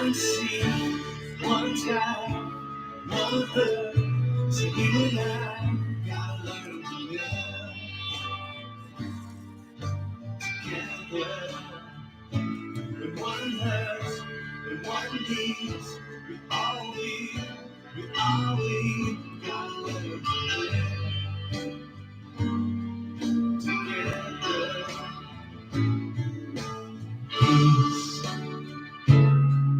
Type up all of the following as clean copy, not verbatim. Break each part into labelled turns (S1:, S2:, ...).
S1: one sea, one sky, one earth. So you and I gotta learn to live together. When one hurts, when one needs, we all gotta learn to live together. Peace,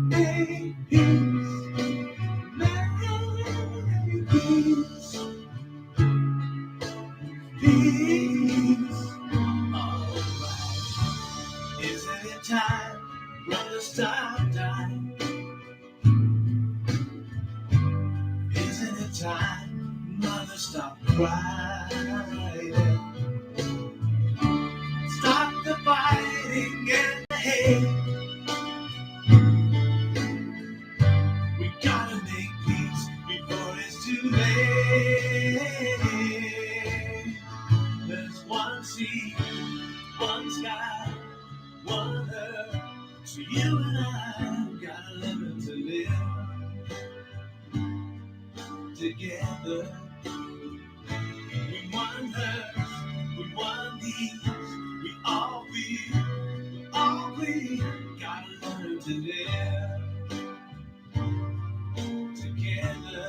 S1: make peace, make peace, peace. Alright, isn't it time for the stop time? Isn't it time, mother, stop crying? Stop the fighting and the hate. We gotta make peace before it's too late. There's one sea, one sky, one earth. So you and I gotta learn to live together. With one hurts, with one needs, we all gotta learn to live together.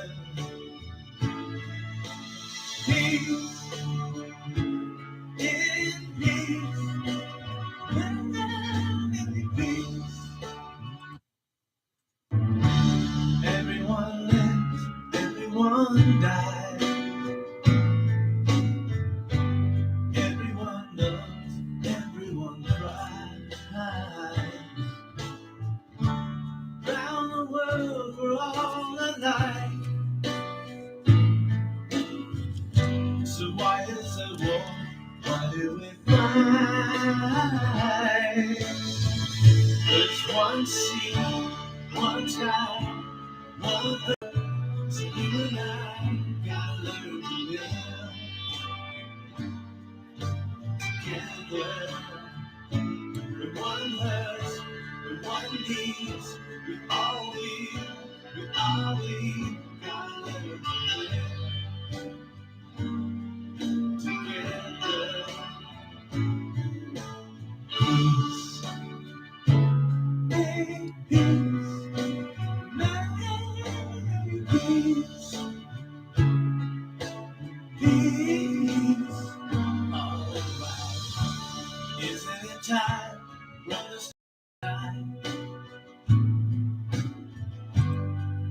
S1: Peace, in peace, in peace. Everyone lives, everyone dies. Everyone loves, everyone cries. Round the world we're all alike. So why is there war? Why do we fight? There's one sea, one sky, one earth. So you and I gotta learn to live together. When one hurts, when one needs, we all gotta learn to live together. Peace, make peace, make peace, peace. Alright, isn't it time for the time?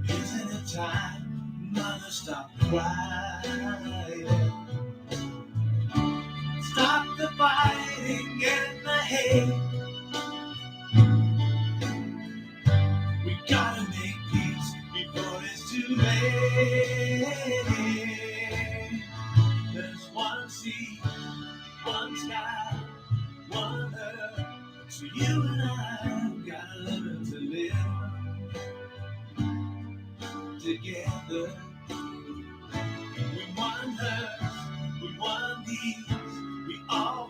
S1: Isn't it time, mother, stop crying? Stop the fighting and the hate. We gotta make peace before it's too late. There's one sea, one sky, one earth. So you and I gotta learn to live together. With one hurts, with one needs, we all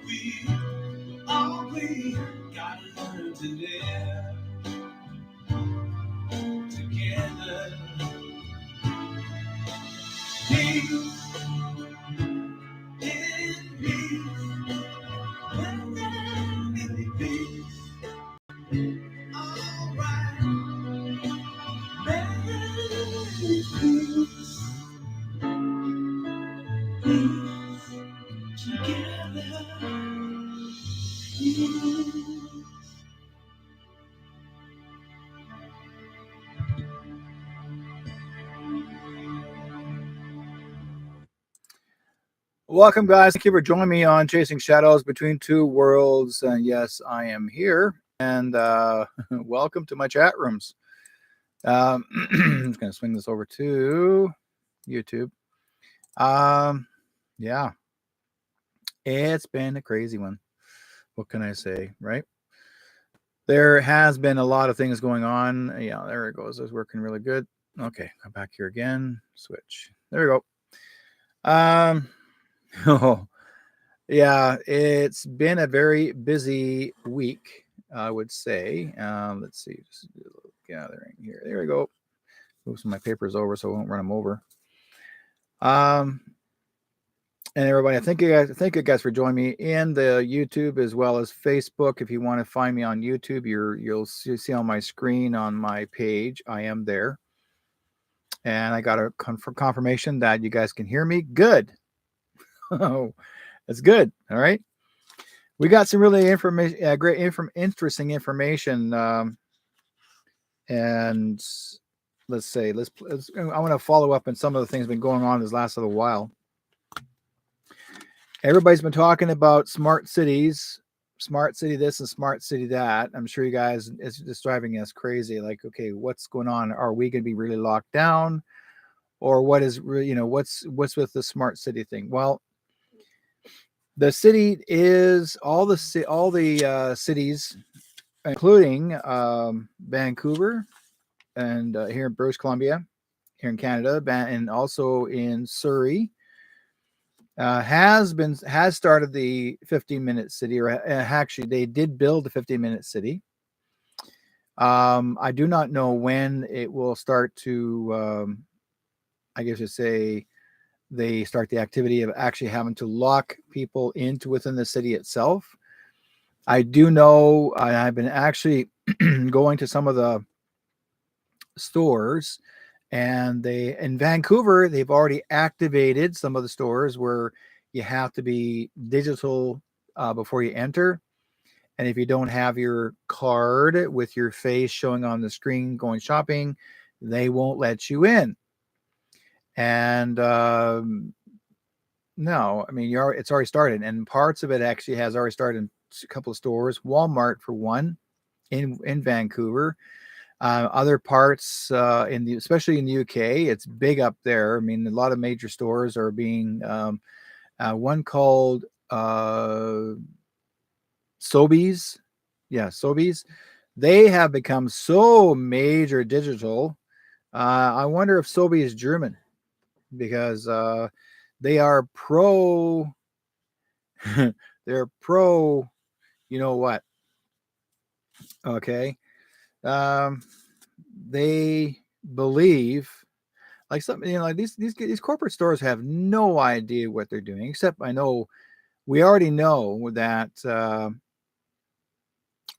S1: gotta learn to live together. Peace, in peace, in peace. Alright, make peace, peace together. Peace. Welcome, guys. Thank you for joining me on Chasing Shadows Between Two Worlds. And yes, I am here. And welcome to my chat rooms. I'm just going to swing this over to YouTube. Yeah, it's been a crazy one. What can I say, right? There has been a lot of things going on. Yeah, there it goes. It's working really good. Okay, come back here again. Switch. There we go. Oh, yeah, it's been a very busy week, I would say. Let's see, just do a little gathering here. There we go. Move some of my papers over so I won't run them over. And everybody, thank you guys for joining me in the YouTube as well as Facebook. If you want to find me on YouTube, you'll see on my screen on my page, I am there. And I got a confirmation that you guys can hear me. Good. Oh, that's good. All right. We got some really interesting information. And let's I want to follow up on some of the things that have been going on this last little while. Everybody's been talking about smart cities, smart city this and smart city that. I'm sure you guys, it's just driving us crazy. Like, okay, what's going on? Are we going to be really locked down, or what is, what's with the smart city thing? Well, the city is all the cities, including Vancouver and here in British Columbia, here in Canada, and also in Surrey. Has started the 15-minute city, or actually they did build the 15-minute city. I do not know when it will start to, I guess you say, they start the activity of actually having to lock people into within the city itself. I do know I've been actually going to some of the stores, and in Vancouver, they've already activated some of the stores where you have to be digital before you enter. And if you don't have your card with your face showing on the screen going shopping, they won't let you in. And no, I mean, it's already started, and parts of it actually has already started in a couple of stores. Walmart, for one, in Vancouver. Other parts especially in the UK, it's big up there. I mean, a lot of major stores are being one called Sobeys. Yeah, Sobeys. They have become so major digital. I wonder if Sobeys is German, because they are pro. They're pro. You know what? Okay. They believe, like, something, like these corporate stores have no idea what they're doing, except we already know that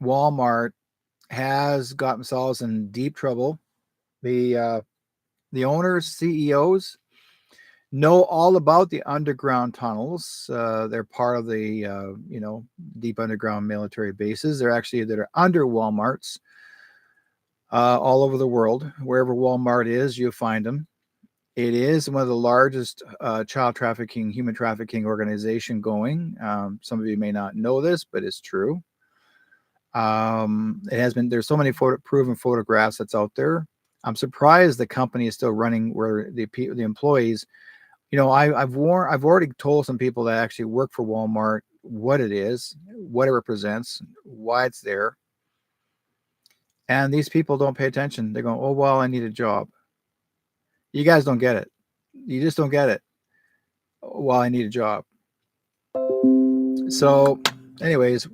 S1: Walmart has got themselves in deep trouble. The owners, CEOs, know all about the underground tunnels. They're part of the deep underground military bases. They're under Walmarts. All over the world, wherever Walmart is, you'll find them. It is one of the largest human trafficking organization going. Some of you may not know this, but it's true. It has been. There's so many proven photographs that's out there. I'm surprised the company is still running, where the employees. I've already told some people that actually work for Walmart what it is, what it represents, why it's there. And these people don't pay attention. They're going, oh, well, I need a job. You guys don't get it. You just don't get it. Well, I need a job. So, anyways,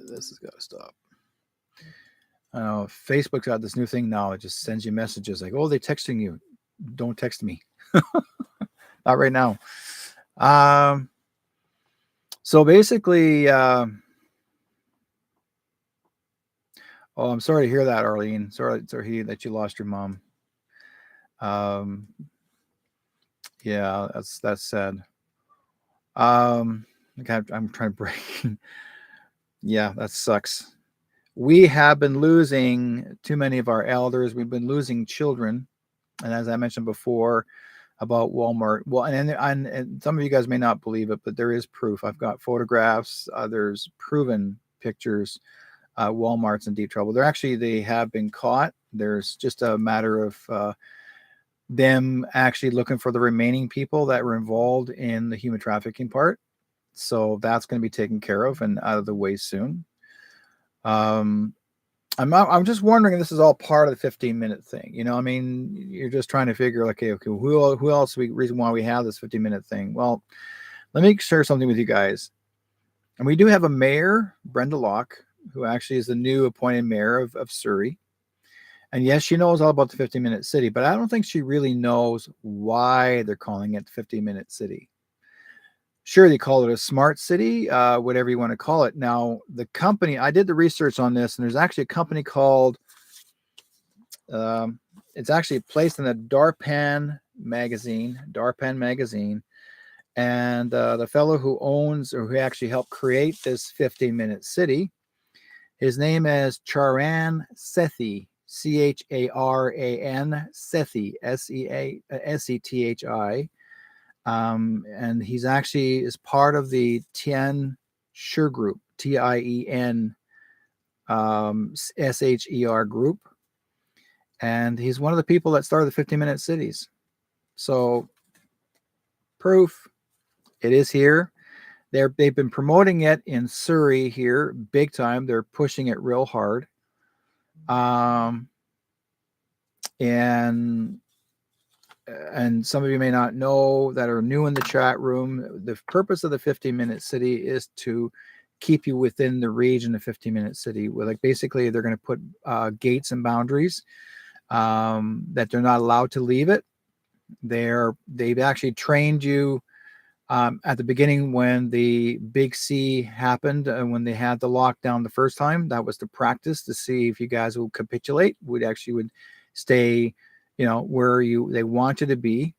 S1: this has got to stop. I know Facebook's got this new thing now. It just sends you messages like, oh, they're texting you. Don't text me. Not right now. So basically, oh, I'm sorry to hear that, Arlene. Sorry that you lost your mom. Yeah, that's sad. Okay, I'm trying to break. Yeah, that sucks. We have been losing too many of our elders. We've been losing children, and as I mentioned before about Walmart. Well, and some of you guys may not believe it, but there is proof. I've got photographs. There's proven pictures. Walmart's in deep trouble. They have been caught. There's just a matter of them actually looking for the remaining people that were involved in the human trafficking part. So that's going to be taken care of and out of the way soon. I'm just wondering if this is all part of the 15-minute thing. I mean, you're just trying to figure, okay, who else? Reason why we have this 15-minute thing. Well, let me share something with you guys. And we do have a mayor, Brenda Locke. who actually is the new appointed mayor of Surrey. And yes, she knows all about the 50-minute city, but I don't think she really knows why they're calling it the 50-minute city. Sure, they call it a smart city, whatever you want to call it. Now, the company, I did the research on this, and there's actually a company called, it's actually placed in the Darpan magazine, and the fellow who owns or who actually helped create this 15-minute city, his name is Charan Sethi, Charan Sethi, Sethi. And he's actually is part of the Tien Sher group, Tien Sher group. And he's one of the people that started the 50-minute cities. So proof, it is here. They've been promoting it in Surrey here big time. They're pushing it real hard. And some of you may not know that are new in the chat room, the purpose of the 15-minute city is to keep you within the region of 15-minute city. Like basically they're going to put gates and boundaries that they're not allowed to leave it. They've actually trained you at the beginning when the Big C happened and when they had the lockdown the first time. That was to practice to see if you guys would capitulate, would stay, where they want you to be.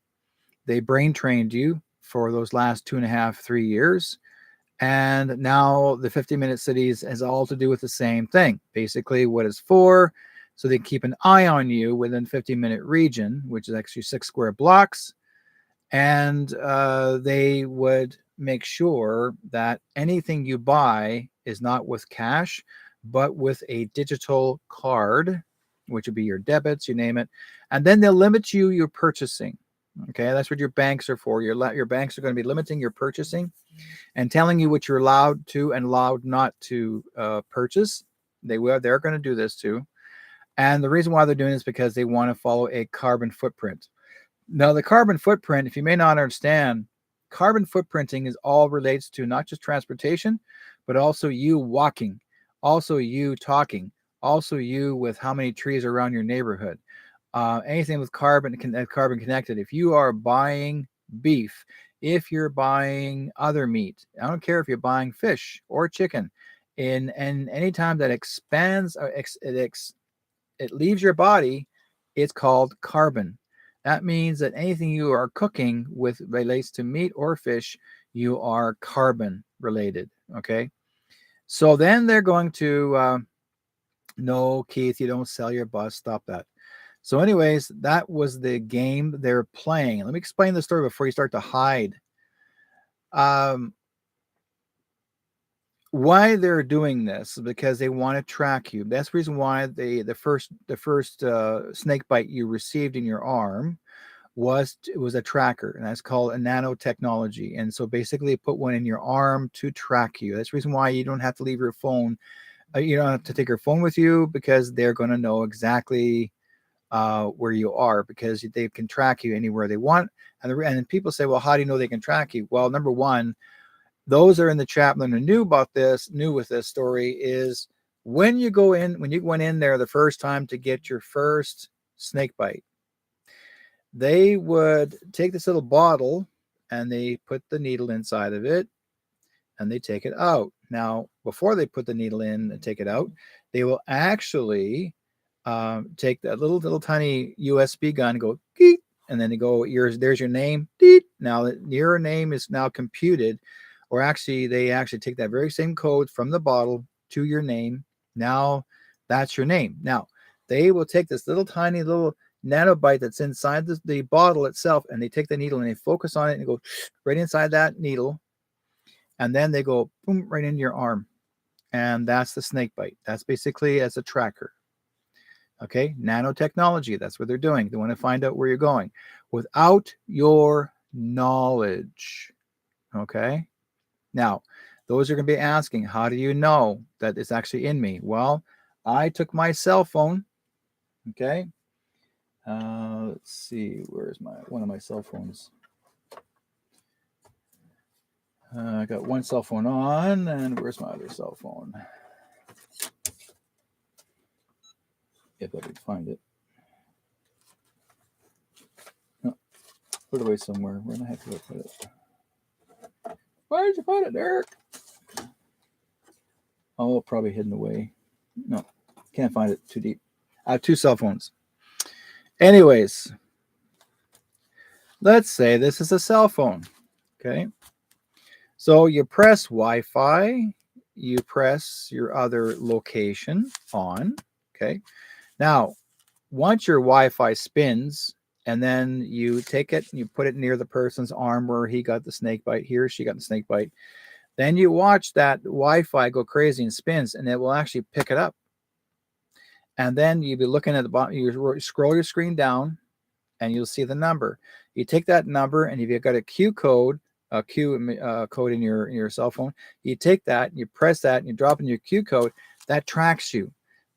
S1: They brain trained you for those last 2.5, 3 years. And now the 50-minute cities has all to do with the same thing. Basically what it's for, so they keep an eye on you within 50-minute region, which is actually 6 square blocks. And they would make sure that anything you buy is not with cash, but with a digital card, which would be your debits, you name it. And then they'll limit your purchasing. Okay, that's what your banks are for. Your banks are going to be limiting your purchasing and telling you what you're allowed to and allowed not to purchase. They're going to do this too. And the reason why they're doing this is because they want to follow a carbon footprint. Now, the carbon footprint, if you may not understand, carbon footprinting is all relates to not just transportation, but also you walking, also you talking, also you with how many trees are around your neighborhood. Anything with carbon connected. If you are buying beef, if you're buying other meat, I don't care if you're buying fish or chicken, and any time that expands or it leaves your body, it's called carbon. That means that anything you are cooking with relates to meat or fish, you are carbon related. Okay. So then they're going to, no, Keith, you don't sell your bus. Stop that. So anyways, that was the game they're playing. Let me explain the story before you start to hide. Why they're doing this is because they want to track you. That's the reason why the first snake bite you received in your arm was a tracker, and that's called a nanotechnology. And so basically put one in your arm to track you. That's the reason why you don't have to leave your phone. You don't have to take your phone with you, because they're going to know exactly where you are, because they can track you anywhere they want. And people say, well, how do you know they can track you? Well, number one, those are in the chat that are new with this story, is when you went in there the first time to get your first snake bite, they would take this little bottle and they put the needle inside of it and they take it out. Now, before they put the needle in and take it out, they will actually take that little tiny USB gun and go, geek, and then they go, there's your name. Deet. Now your name is now computed. Or actually, they actually take that very same code from the bottle to your name. Now, that's your name. Now, they will take this tiny little nanobite that's inside the bottle itself, and they take the needle and they focus on it and go right inside that needle. And then they go, boom, right into your arm. And that's the snake bite. That's basically as a tracker. Okay, nanotechnology, that's what they're doing. They want to find out where you're going without your knowledge. Okay. Now, those are going to be asking, how do you know that it's actually in me? Well, I took my cell phone. Okay. Let's see. Where's one of my cell phones? I got one cell phone on, and where's my other cell phone? if I could find it. No, put it away somewhere. Where the heck did I put it? Why did you put it, Derek? Oh, probably hidden away. No, can't find it. Too deep. I have 2 cell phones. Anyways, let's say this is a cell phone. Okay. So you press Wi-Fi. You press your other location on. Okay. Now, once your Wi-Fi spins, and then you take it and you put it near the person's arm where he got the snake bite, he or she got the snake bite. Then you watch that Wi-Fi go crazy and spins, and it will actually pick it up. And then you'll be looking at the bottom. You scroll your screen down, and you'll see the number. You take that number, and if you've got a Q code in your cell phone, you take that, and you press that, and you drop in your Q code. That tracks you.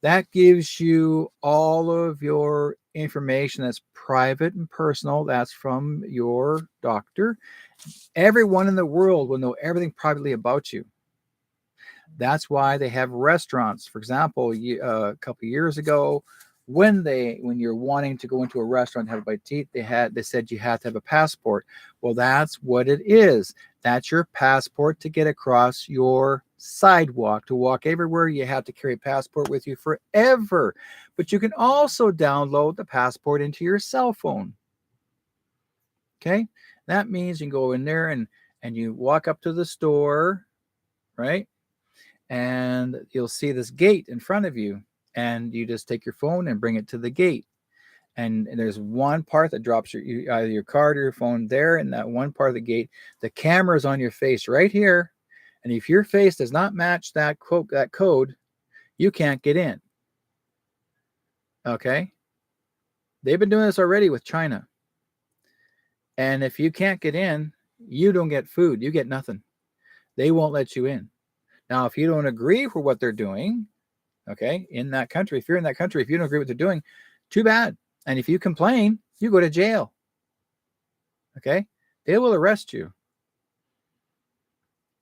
S1: That gives you all of your information that's private and personal. That's from your doctor. Everyone in the world will know everything privately about you. That's why they have restaurants. For example, a couple of years ago, when you're wanting to go into a restaurant and have a bite to eat, they said you have to have a passport. Well, that's what it is. That's your passport to get across your sidewalk. To walk everywhere, you have to carry a passport with you forever. But you can also download the passport into your cell phone. Okay, that means you can go in there and you walk up to the store, right? And you'll see this gate in front of you, and you just take your phone and bring it to the gate. And there's one part that drops either your card or your phone there, in that one part of the gate. The camera is on your face right here, and if your face does not match that code, you can't get in. Okay, they've been doing this already with China. And if you can't get in, you don't get food. You get nothing. They won't let you in. Now, if you don't agree with what they're doing, okay, in that country, if you're in that country, if you don't agree with what they're doing, too bad. And if you complain, you go to jail. Okay, they will arrest you.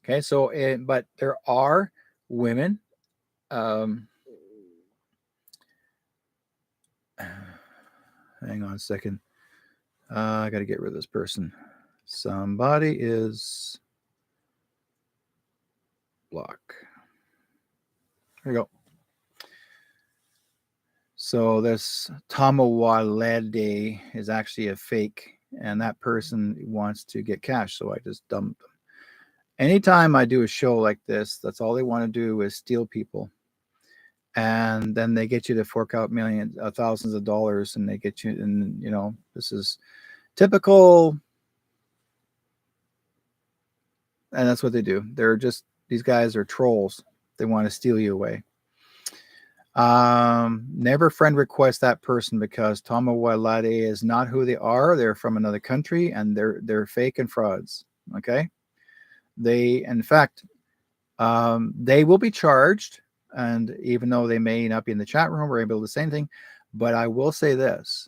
S1: Okay, so, but there are women. Hang on a second. I got to get rid of this person. Somebody is block. There you go. So this Tamawalede is actually a fake, and that person wants to get cash. So I just dumped them. Anytime I do a show like this, that's all they want to do is steal people. And then they get you to fork out thousands of dollars, and they get you, and this is typical. And that's what they do. These guys are trolls. They want to steal you away. Never friend request that person, because Tamawalade is not who they are. They're from another country, and they're fake and frauds. Okay. In fact, they will be charged. And even though they may not be in the chat room or able to say anything, but I will say this: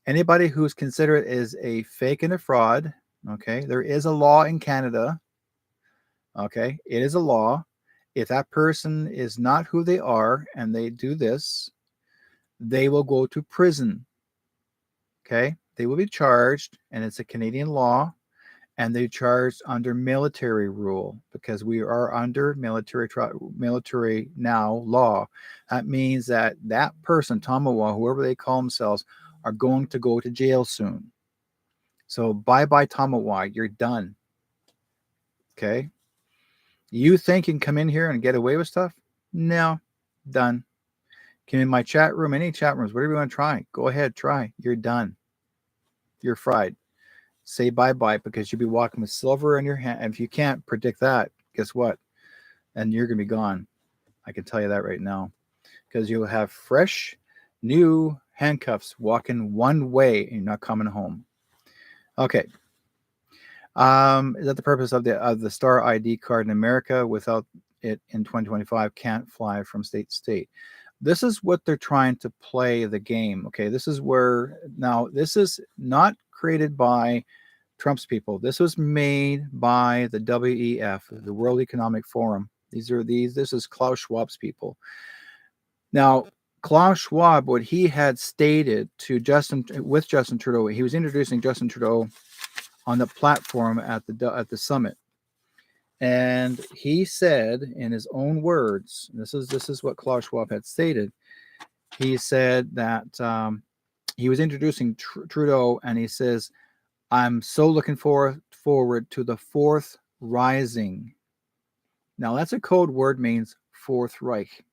S1: anybody who's considered as a fake and a fraud, okay, there is a law in Canada. Okay, it is a law. If that person is not who they are and they do this, they will go to prison. Okay, they will be charged, and it's a Canadian law. And they charged under military rule, because we are under military now law. That means that person, Tamawa, whoever they call themselves, are going to go to jail soon. So bye-bye, Tamawa. You're done. Okay? You think you can come in here and get away with stuff? No. Done. Come in my chat room, any chat rooms, whatever you want to try. Go ahead, try. You're done. You're fried. Say bye-bye, because you'll be walking with silver in your hand. And if you can't predict that, guess what? And you're going to be gone. I can tell you that right now, because you'll have fresh, new handcuffs walking one way, and you're not coming home. Okay. Is that the purpose of the Star ID card in America? Without it in 2025, can't fly from state to state. This is what they're trying to play the game. Okay. This is not created by Trump's people. This was made by the WEF, the World Economic Forum. This is Klaus Schwab's people. Now, Klaus Schwab, what he had stated to Justin Trudeau, he was introducing Justin Trudeau on the platform at the summit, and he said in his own words, this is what Klaus Schwab had stated. He said that he was introducing Trudeau, and he says, "I'm so looking forward to the Fourth Rising." Now that's a code word, means Fourth Reich.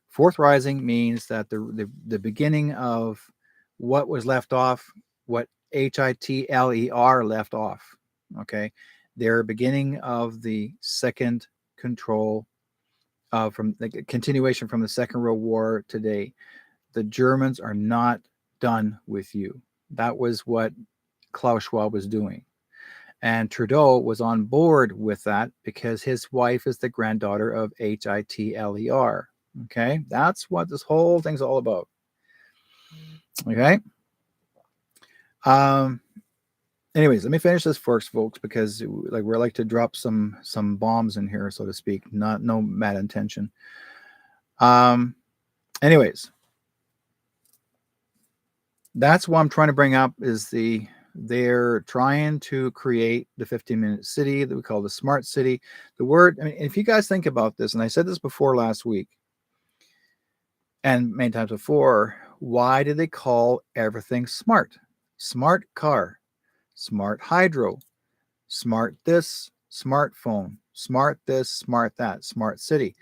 S1: Fourth Rising means that the beginning of what was left off, what Hitler left off. Okay, they're beginning of the second control from the continuation from the Second World War today. The Germans are not done with you. That was what Klaus Schwab was doing. And Trudeau was on board with that because his wife is the granddaughter of Hitler. Okay, that's what this whole thing's all about. Okay. Anyways, let me finish this first, folks, because we're like to drop some bombs in here, so to speak. No mad intention. Anyways, that's what I'm trying to bring up is they're trying to create the 15-minute city that we call the smart city. The word, I mean, if you guys think about this, and I said this before last week, and many times before, why do they call everything smart? Smart car, smart hydro, smart this, smartphone, smart this, smart that, smart city.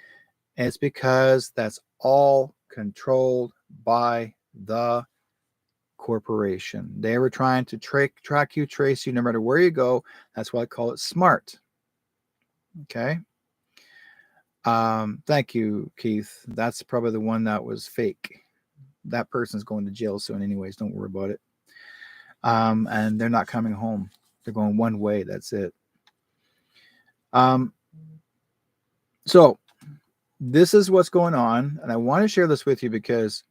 S1: And it's because that's all controlled by the corporation. They were trying to track you, trace you, no matter where you go. That's why I call it smart. Okay. Thank you, Keith. That's probably the one that was fake. That person's going to jail soon anyways. Don't worry about it. And they're not coming home. They're going one way. That's it. So this is what's going on. And I want to share this with you because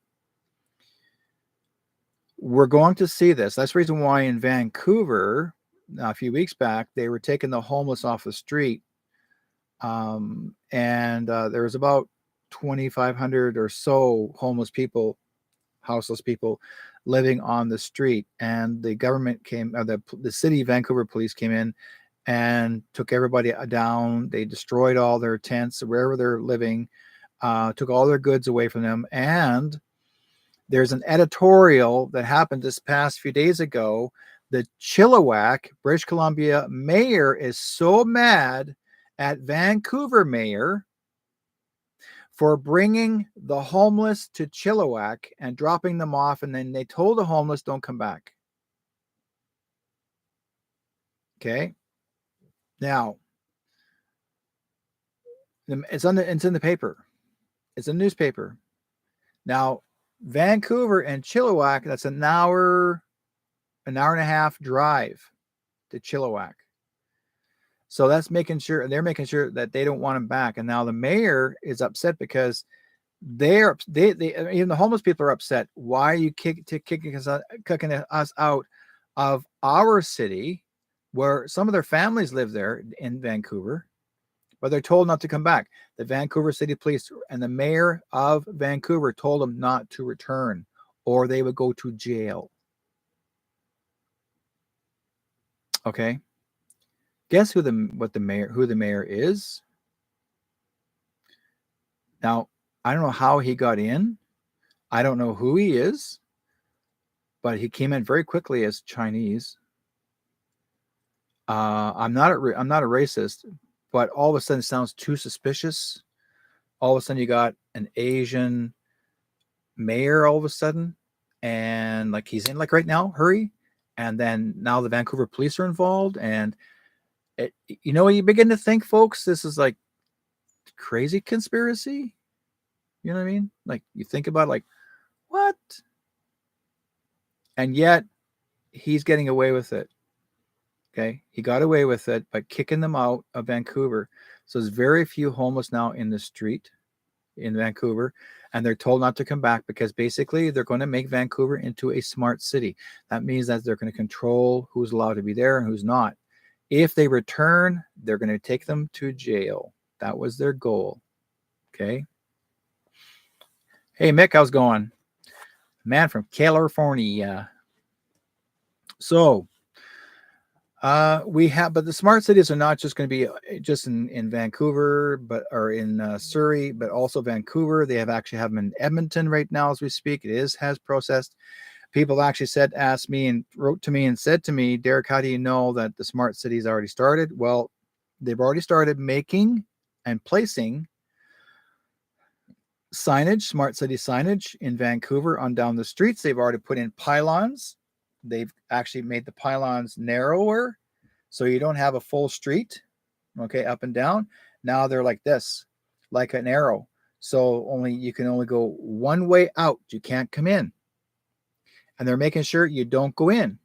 S1: we're going to see this. That's the reason why in Vancouver, a few weeks back, they were taking the homeless off the street. And there was about 2,500 or so homeless people, houseless people living on the street. And the government came, the city Vancouver police came in and took everybody down. They destroyed all their tents, wherever they're living, took all their goods away from them. And there's an editorial that happened this past few days ago. The Chilliwack, British Columbia mayor is so mad at Vancouver mayor for bringing the homeless to Chilliwack and dropping them off. And then they told the homeless, don't come back. Okay. Now, it's in the paper. It's a newspaper. Now, Vancouver and Chilliwack, that's an hour and a half drive to Chilliwack. So that's they're making sure that they don't want them back. And now the mayor is upset because they even the homeless people are upset. Why are you kicking us out of our city, where some of their families live there in Vancouver, but they're told not to come back? The Vancouver City Police and the mayor of Vancouver told them not to return, or they would go to jail. Okay. Guess who the mayor is? Now, I don't know how he got in. I don't know who he is, but he came in very quickly as Chinese. I'm not a racist, but all of a sudden it sounds too suspicious. All of a sudden you got an Asian mayor all of a sudden, and like he's in like right now, hurry. And then now the Vancouver police are involved, and you begin to think, folks, this is like crazy conspiracy. You know what I mean? Like you think about like, what? And yet he's getting away with it. Okay. He got away with it by kicking them out of Vancouver. So there's very few homeless now in the street in Vancouver, and they're told not to come back because basically they're going to make Vancouver into a smart city. That means that they're going to control who's allowed to be there and who's not. If they return, they're going to take them to jail. That was their goal. Okay. Hey, Mick, how's it going? Man from California. So, but the smart cities are not just going to be just in Vancouver, or in Surrey, but also Vancouver. They have them in Edmonton right now as we speak. Has processed. People actually asked me and wrote to me and said to me, Derek, how do you know that the smart cities already started? Well, they've already started making and placing signage, smart city signage in Vancouver on down the streets. They've already put in pylons. They've actually made the pylons narrower so you don't have a full street, okay, up and down. Now they're like this, like an arrow. So you can only go one way out. You can't come in. And they're making sure you don't go in.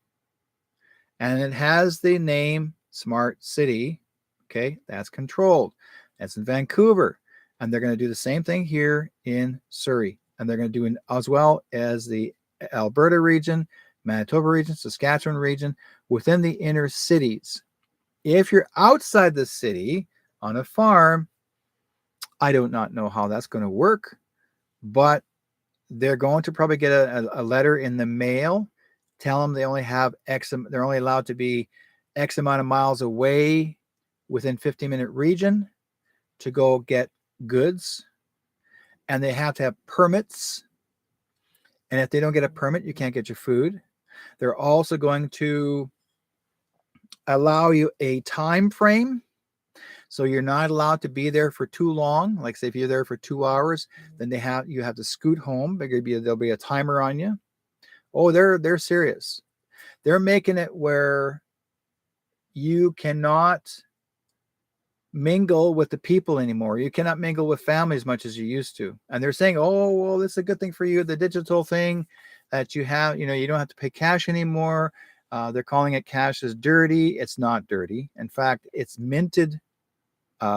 S1: And it has the name Smart City. Okay, that's controlled. That's in Vancouver. And they're going to do the same thing here in Surrey. And they're going to do it as well as the Alberta region, Manitoba region, Saskatchewan region, within the inner cities. If you're outside the city on a farm, I do not know how that's going to work, but they're going to probably get a letter in the mail, tell them they only have they're only allowed to be X amount of miles away within 15-minute region to go get goods, and they have to have permits. And if they don't get a permit, you can't get your food. They're also going to allow you a time frame. So you're not allowed to be there for too long. Like say if you're there for 2 hours, then you have to scoot home. There'll be a timer on you. Oh, they're serious. They're making it where you cannot mingle with the people anymore. You cannot mingle with family as much as you used to. And they're saying, oh, well, this is a good thing for you. The digital thing that you have, you don't have to pay cash anymore. They're calling it cash is dirty. It's not dirty. In fact, it's minted,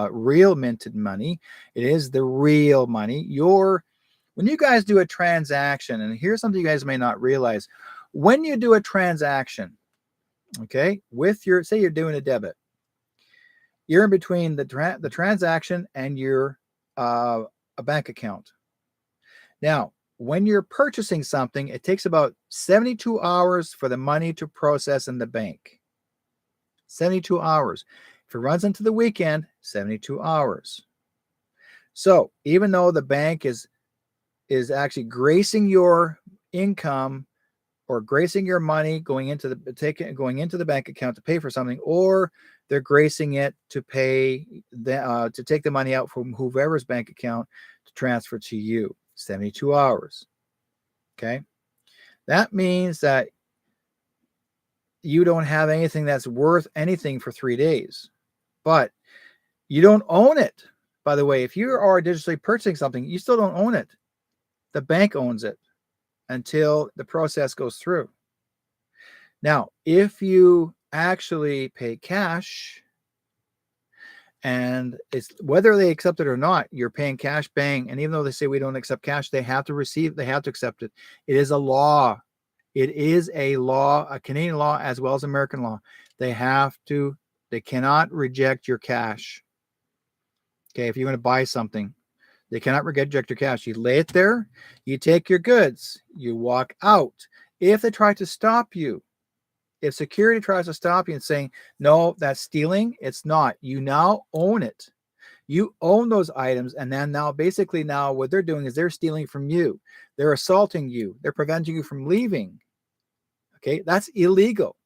S1: real minted money. It is the real money. When you guys do a transaction, and here's something you guys may not realize, when you do a transaction, okay, say you're doing a debit, you're in between the transaction and your a bank account. Now, when you're purchasing something, it takes about 72 hours for the money to process in the bank. 72 hours. If it runs into the weekend, 72 hours. So even though the bank is actually gracing your income or gracing your money going into the bank account to pay for something, or they're gracing it to to take the money out from whoever's bank account to transfer to you. 72 hours. Okay. That means that you don't have anything that's worth anything for 3 days, but you don't own it. By the way, if you are digitally purchasing something, you still don't own it. The bank owns it until the process goes through. Now, if you actually pay cash, and it's whether they accept it or not, you're paying cash, bang. And even though they say we don't accept cash, they have to accept it. It is a law. It is a law, a Canadian law as well as American law. They cannot reject your cash. Okay, if you're going to buy something, they cannot reject your cash. You lay it there, you take your goods, you walk out. If they try to stop you, if security tries to stop you and saying, no, that's stealing, it's not. You now own it. You own those items. And then now what they're doing is they're stealing from you. They're assaulting you. They're preventing you from leaving. Okay, that's illegal.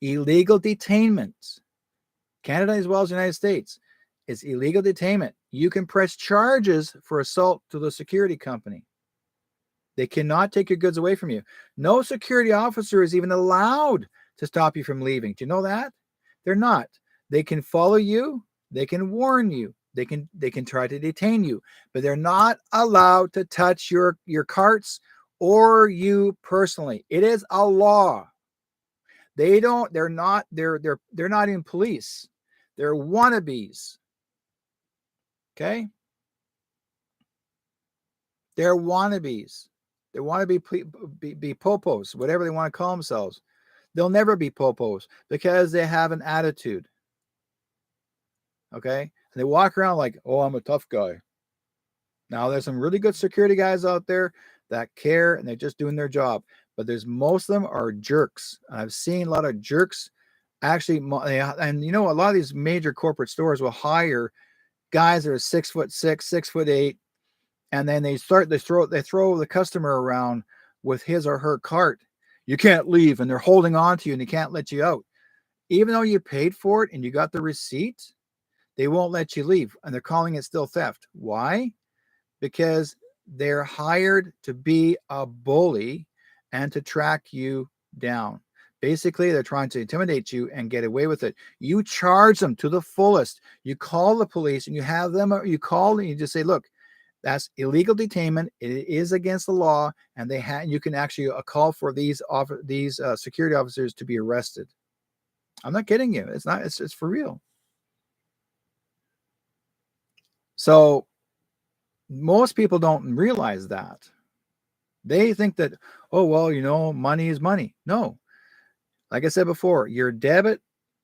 S1: Illegal detainment. Canada as well as the United States is illegal detainment. You can press charges for assault to the security company. They cannot take your goods away from you. No security officer is even allowed to stop you from leaving. Do you know that? They're not. They can follow you. They can warn you. They can try to detain you, but they're not allowed to touch your carts or you personally. It is a law. They're not even police. They're wannabes. Okay? They're wannabes. They want to be popos, whatever they want to call themselves. They'll never be popos because they have an attitude. Okay? And they walk around like, oh, I'm a tough guy. Now, there's some really good security guys out there that care and they're just doing their job, but there's most of them are jerks. I've seen a lot of jerks actually, and you know, a lot of these major corporate stores will hire guys that are 6'6", 6'8", and then they throw the customer around with his or her cart. You can't leave, and they're holding on to you and they can't let you out. Even though you paid for it and you got the receipt, they won't let you leave, and they're calling it still theft. Why? Because they're hired to be a bully and to track you down. Basically, they're trying to intimidate you and get away with it. You charge them to the fullest. You call the police and you have them, you call and you just say, look, that's illegal detainment. It is against the law, and you can actually call for these security officers to be arrested. I'm not kidding you. It's not. It's for real. So most people don't realize that. They think that, oh, well, you know, money is money. No. Like I said before, your debit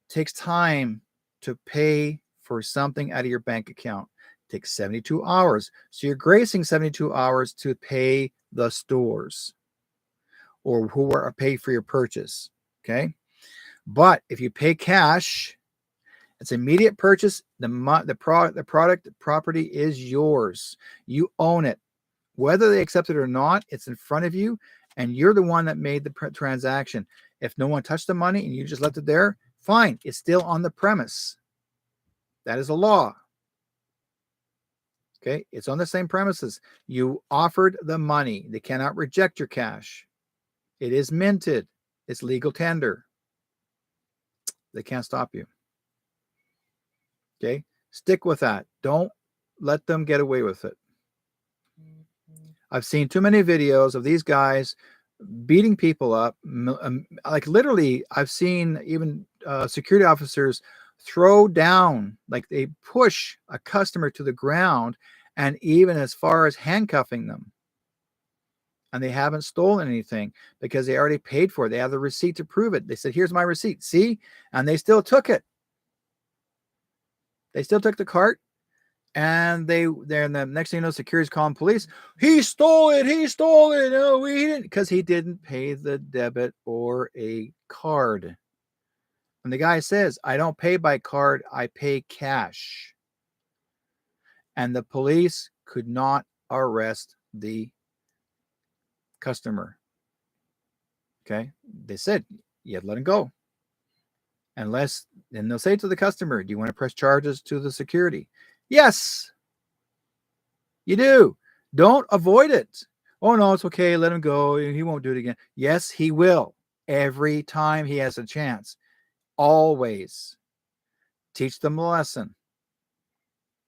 S1: takes time to pay for something out of your bank account. It takes 72 hours. So you're gracing 72 hours to pay the stores or who are pay for your purchase. Okay. But if you pay cash, it's immediate purchase. The property is yours. You own it. Whether they accept it or not, it's in front of you, and you're the one that made the transaction. If no one touched the money and you just left it there, fine. It's still on the premise. That is a law. Okay? It's on the same premises. You offered the money. They cannot reject your cash. It is minted. It's legal tender. They can't stop you. Okay? Stick with that. Don't let them get away with it. I've seen too many videos of these guys beating people up. Like literally, I've seen even security officers throw down, like they push a customer to the ground, and even as far as handcuffing them. And they haven't stolen anything because they already paid for it. They have the receipt to prove it. They said, here's my receipt. See? And they still took it. They still took the cart. And they're the next thing you know, security's calling police. He stole it. He stole it. No, we didn't, because he didn't pay the debit or a card. And the guy says, I don't pay by card, I pay cash. And the police could not arrest the customer. Okay. They said, you have to let him go. Unless, then they'll say to the customer, do you want to press charges to the security? Yes, you do. Don't avoid it. Oh, no, it's okay. Let him go. He won't do it again. Yes, he will. Every time he has a chance. Always. Teach them a lesson.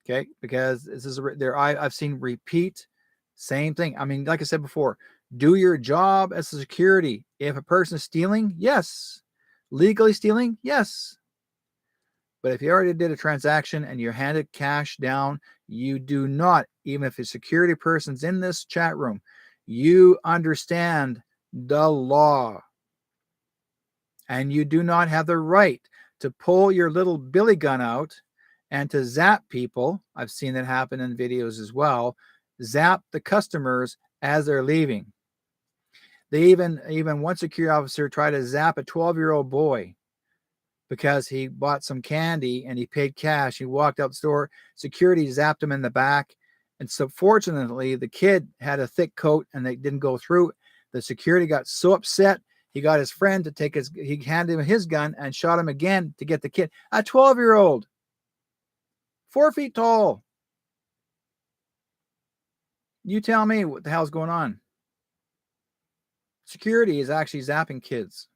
S1: Okay? Because this is I've seen repeat same thing. I mean, like I said before, do your job as a security. If a person is stealing, yes. Legally stealing, yes. But if you already did a transaction and you're handed cash down, you do not, even if a security person's in this chat room, you understand the law. And you do not have the right to pull your little billy gun out and to zap people. I've seen that happen in videos as well. Zap the customers as they're leaving. They even one security officer tried to zap a 12-year-old boy because he bought some candy and he paid cash. He walked out the store. Security zapped him in the back. And so fortunately, the kid had a thick coat and they didn't go through. The security got so upset, he got his friend to he handed him his gun and shot him again to get the kid. A 12-year-old, 4 feet tall. You tell me what the hell's going on. Security is actually zapping kids.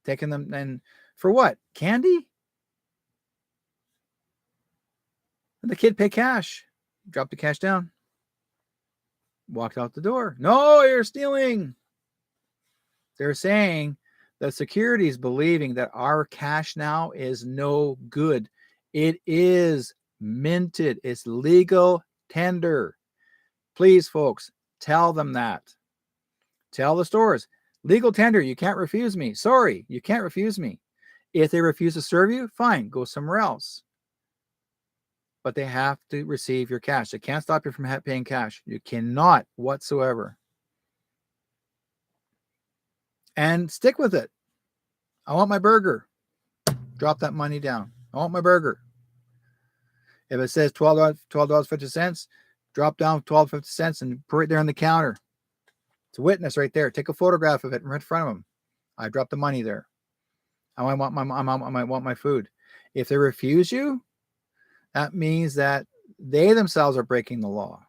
S1: Taking them, and for what? Candy? And the kid paid cash. Dropped the cash down. Walked out the door. No, you're stealing. They're saying that security is believing that our cash now is no good. It is minted. It's legal tender. Please, folks, tell them that. Tell the stores. Legal tender, you can't refuse me. Sorry, you can't refuse me. If they refuse to serve you, fine, go somewhere else. but they have to receive your cash. They can't stop you from paying cash. You cannot whatsoever. And stick with it. I want my burger. Drop that money down. I want my burger. If it says $12.50, drop down 12.50 and put it there on the counter. It's a witness right there. Take a photograph of it right in front of them. I dropped the money there. I might want my food. If they refuse you, that means that they themselves are breaking the law.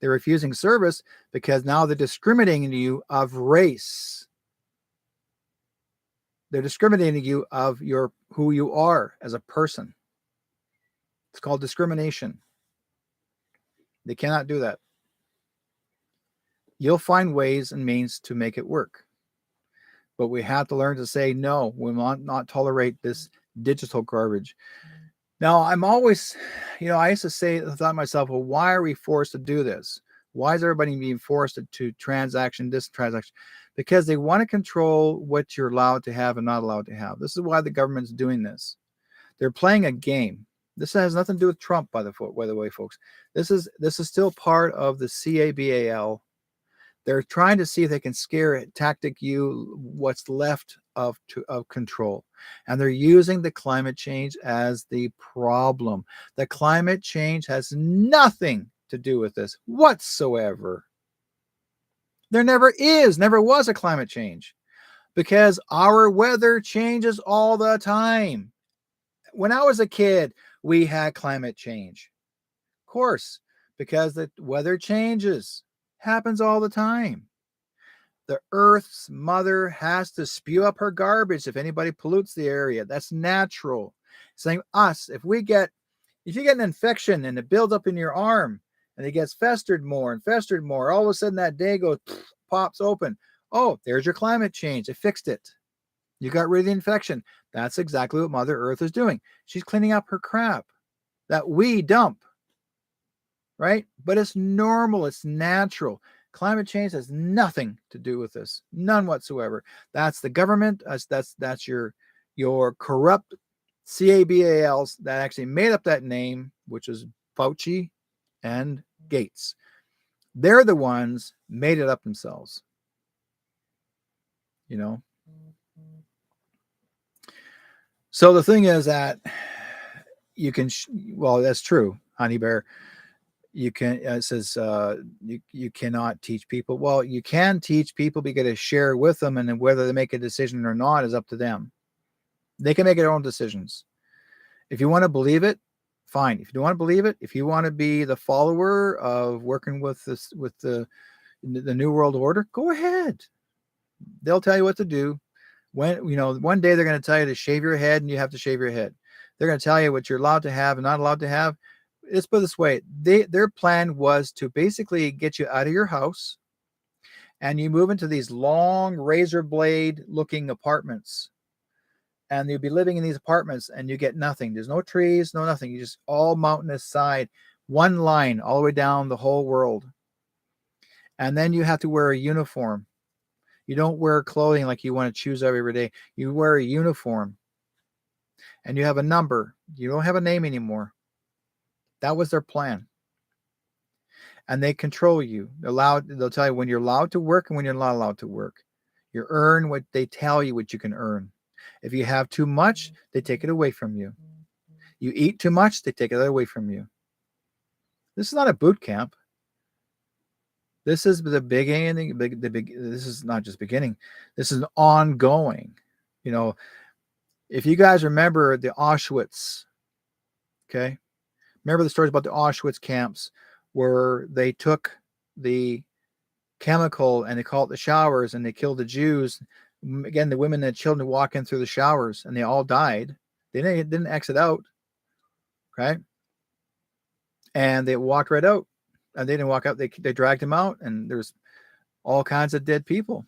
S1: They're refusing service because now they're discriminating you of race. They're discriminating you of who you are as a person. It's called discrimination. They cannot do that. You'll find ways and means to make it work. But we have to learn to say, no, we will not tolerate this digital garbage. Now, I'm always, I used to thought to myself, well, why are we forced to do this? Why is everybody being forced to transaction this transaction? Because they want to control what you're allowed to have and not allowed to have. This is why the government's doing this. They're playing a game. This has nothing to do with Trump, by the way, folks. This is still part of the CABAL. They're trying to see if they can tactic you what's left of control. And they're using the climate change as the problem. The climate change has nothing to do with this whatsoever. There never was a climate change because our weather changes all the time. When I was a kid, we had climate change. Of course, because the weather changes. Happens all the time. The Earth's mother has to spew up her garbage if anybody pollutes the area. That's natural. Same us. If you get an infection and it builds up in your arm and it gets festered more, all of a sudden that day goes, pops open. Oh, there's your climate change. It fixed it. You got rid of the infection. That's exactly what Mother Earth is doing. She's cleaning up her crap that we dump. Right? But it's normal. It's natural. Climate change has nothing to do with this. None whatsoever. That's the government. That's your corrupt CABALs that actually made up that name, which is Fauci and Gates. They're the ones made it up themselves. So the thing is that you can, that's true, Honey Bear. You can, it says, you cannot teach people. Well, you can teach people, but you got to share with them, and then whether they make a decision or not is up to them. They can make their own decisions. If you want to believe it, fine. If you don't want to believe it, if you want to be the follower of working with the New World Order, go ahead. They'll tell you what to do. One day they're going to tell you to shave your head, and you have to shave your head. They're going to tell you what you're allowed to have and not allowed to have. Let's put it this way. Their plan was to basically get you out of your house and you move into these long razor blade looking apartments. And you'll be living in these apartments and you get nothing. There's no trees, no nothing. You just all mountainous side, one line all the way down the whole world. And then you have to wear a uniform. You don't wear clothing like you want to choose every day. You wear a uniform. And you have a number. You don't have a name anymore. That was their plan. And they control you. They'll tell you when you're allowed to work and when you're not allowed to work. You earn what they tell you what you can earn. If you have too much, they take it away from you. You eat too much, they take it away from you. This is not a boot camp. This is the beginning. This is not just beginning. This is ongoing. If you guys remember the Auschwitz, okay? Remember the stories about the Auschwitz camps where they took the chemical and they called it the showers and they killed the Jews. Again, the women and children walk in through the showers and they all died. They didn't exit out, right? And they walked right out. And they didn't walk out. They dragged them out, and there's all kinds of dead people.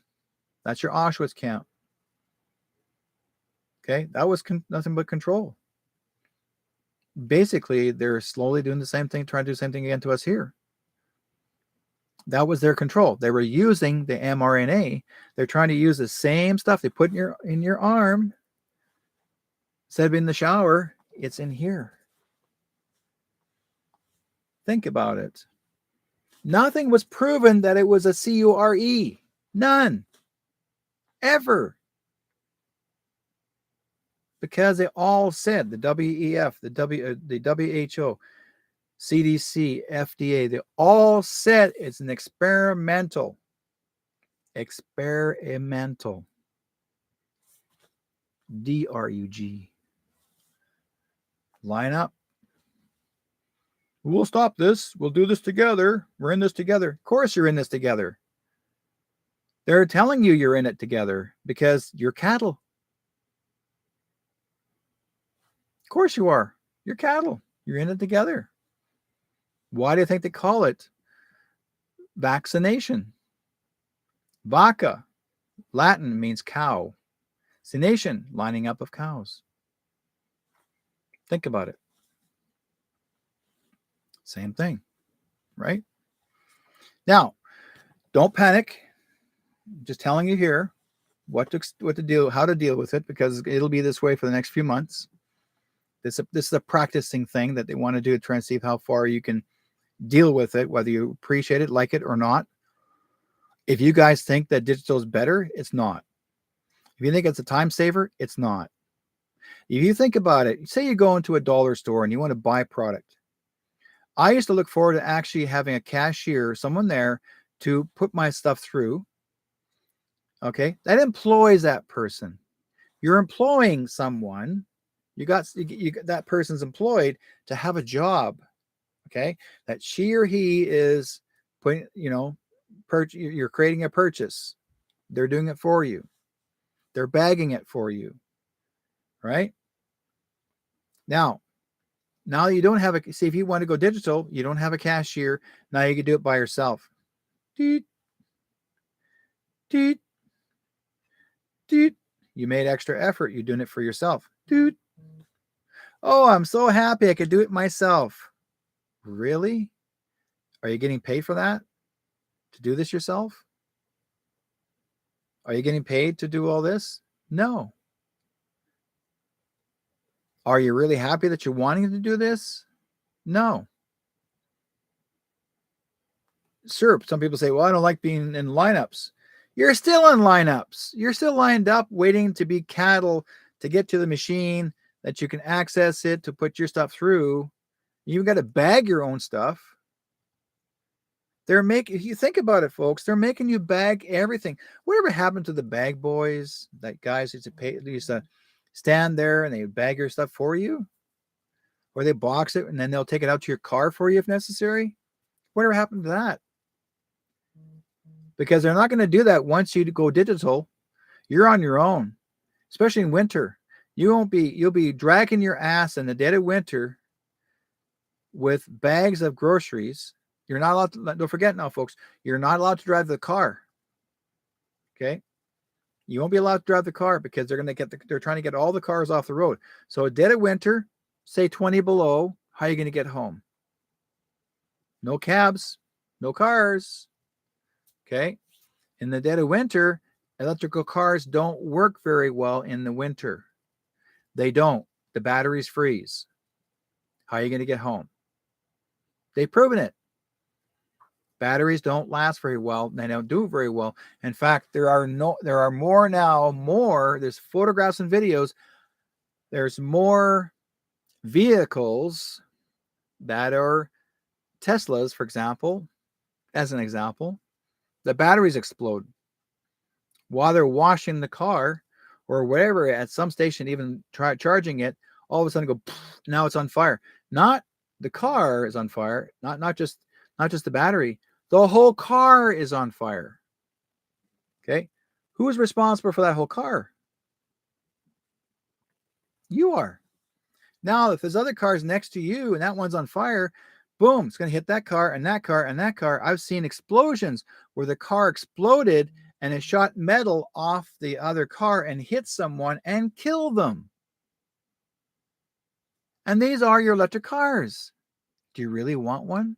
S1: That's your Auschwitz camp. Okay, that was nothing but control. Basically, they're slowly doing the same thing, trying to do the same thing again to us here. That was their control. They were using the mRNA. They're trying to use the same stuff they put in your arm. Instead of in the shower, it's in here. Think about it. Nothing was proven that it was a CURE. None. Ever. Because they all said, the WEF, the WHO, CDC, FDA, they all said it's an experimental. DRUG. Line up. We'll stop this. We'll do this together. We're in this together. Of course you're in this together. They're telling you you're in it together because you're cattle. Of course you are. You're cattle. You're in it together. Why do you think they call it vaccination? Vaca, Latin, means cow. Cination, lining up of cows. Think about it. Same thing, right? Now, don't panic. Just telling you here what to do, how to deal with it, because it'll be this way for the next few months. This is a practicing thing that they want to do to try and see how far you can deal with it, whether you appreciate it, like it, or not. If you guys think that digital is better, it's not. If you think it's a time saver, it's not. If you think about it, say you go into a dollar store and you want to buy a product. I used to look forward to actually having a cashier, someone there to put my stuff through. Okay, that employs that person. You're employing someone. You got that person's employed to have a job. Okay, that she or he is putting, you're creating a purchase. They're doing it for you. They're bagging it for you. Right? Now you don't have see, if you want to go digital, you don't have a cashier. Now you can do it by yourself. Doot, doot, doot. You made extra effort. You're doing it for yourself. Doot. Oh, I'm so happy I could do it myself. Really? Are you getting paid for that? To do this yourself? Are you getting paid to do all this? No. Are you really happy that you're wanting to do this? No. Sure, some people say, well, I don't like being in lineups. You're still in lineups. You're still lined up waiting to be cattle to get to the machine that you can access it to put your stuff through. You've got to bag your own stuff. If you think about it, folks, they're making you bag everything. Whatever happened to the bag boys? That guys used to stand there and they bag your stuff for you, or they box it and then they'll take it out to your car for you if necessary. Whatever happened to that? Because they're not going to do that once you go digital. You're on your own, especially in winter. You'll be dragging your ass in the dead of winter with bags of groceries. You're not allowed to, don't forget now, folks, you're not allowed to drive the car. Okay. You won't be allowed to drive the car because they're trying to get all the cars off the road. So dead of winter, say 20 below, how are you going to get home? No cabs, no cars. Okay. In the dead of winter, electrical cars don't work very well in the winter. They don't. The batteries freeze. How are you going to get home? They've proven it. Batteries don't last very well. They don't do very well. In fact, there are more now. There's photographs and videos. There's more vehicles that are Teslas, for example, as an example. The batteries explode while they're washing the car or whatever at some station, even try charging it. All of a sudden, now it's on fire. Not the car is on fire. Not just the battery. The whole car is on fire. Okay, who is responsible for that whole car? You are. Now, if there's other cars next to you and that one's on fire, boom, it's going to hit that car and that car and that car. I've seen explosions where the car exploded and it shot metal off the other car and hit someone and killed them. And these are your electric cars. Do you really want one?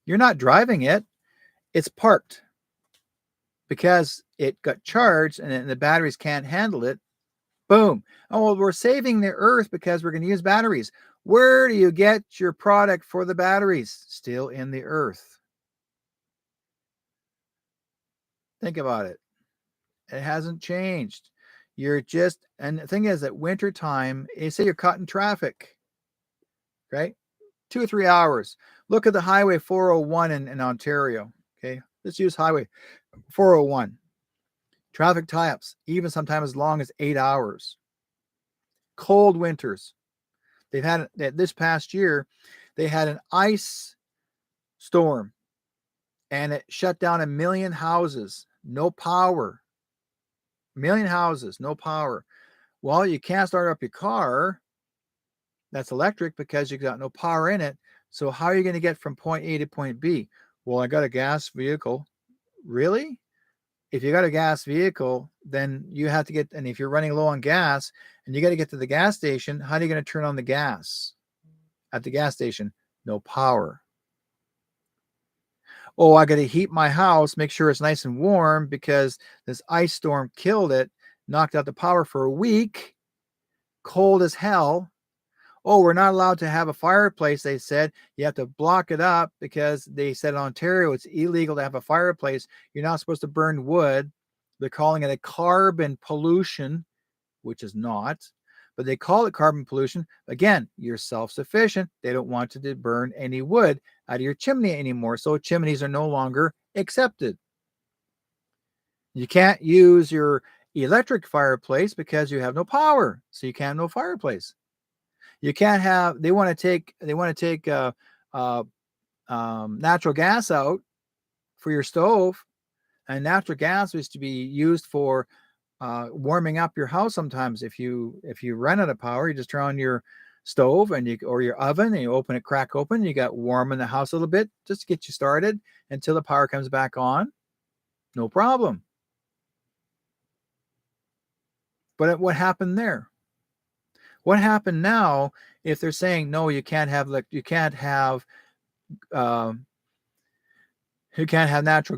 S1: You're not driving it. It's parked because it got charged and the batteries can't handle it. Boom. Oh, well, we're saving the earth because we're going to use batteries. Where do you get your product for the batteries? Still in the earth. Think about it. It hasn't changed. You're just, and the thing is that winter time, say you're caught in traffic, right? 2 or 3 hours. Look at the Highway 401 in Ontario. Okay. Let's use Highway 401. Traffic tie-ups, even sometimes as long as 8 hours. Cold winters. They've had this past year, they had an ice storm and it shut down 1 million houses. No power. 1 million houses, no power. Well, you can't start up your car that's electric because you got no power in it. So how are you going to get from point A to point B? Well, I got a gas vehicle. Really? If you got a gas vehicle, then you have to get, and if you're running low on gas and you got to get to the gas station, how are you going to turn on the gas at the gas station? No power. Oh, I got to heat my house, make sure it's nice and warm because this ice storm killed it, knocked out the power for a week, cold as hell. Oh, we're not allowed to have a fireplace, they said. You have to block it up because they said in Ontario it's illegal to have a fireplace. You're not supposed to burn wood. They're calling it a carbon pollution, which is not, but they call it carbon pollution. Again, you're self-sufficient. They don't want to burn any wood out of your chimney anymore, so chimneys are no longer accepted. You can't use your electric fireplace because you have no power, so you can't have no fireplace. You can't have. They want to take natural gas out for your stove, and natural gas is to be used for warming up your house. Sometimes, if you run out of power, you just turn on your stove or your oven, and you open it, crack open. You got warm in the house a little bit just to get you started until the power comes back on. No problem. But what happened there? What happened now if they're saying no, you can't have natural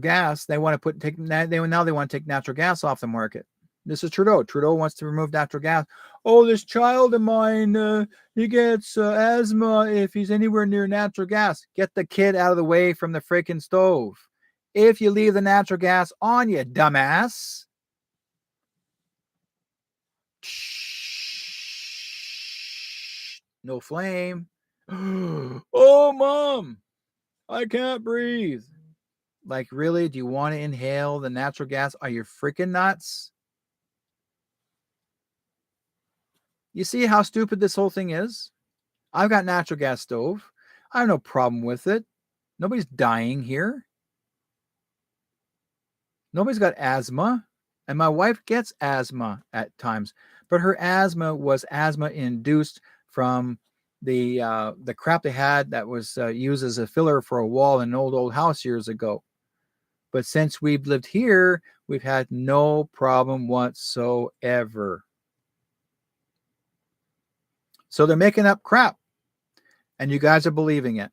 S1: gas? They want to take natural gas off the market. This is Trudeau. Trudeau wants to remove natural gas. Oh, this child of mine, he gets asthma if he's anywhere near natural gas. Get the kid out of the way from the freaking stove. If you leave the natural gas on, you dumbass. No flame. Oh, Mom, I can't breathe. Like, really? Do you want to inhale the natural gas? Are you freaking nuts? You see how stupid this whole thing is? I've got natural gas stove. I have no problem with it. Nobody's dying here. Nobody's got asthma. And my wife gets asthma at times, but her asthma was asthma induced from the crap they had that was used as a filler for a wall in an old house years ago. But since we've lived here, we've had no problem whatsoever. So they're making up crap, and you guys are believing it.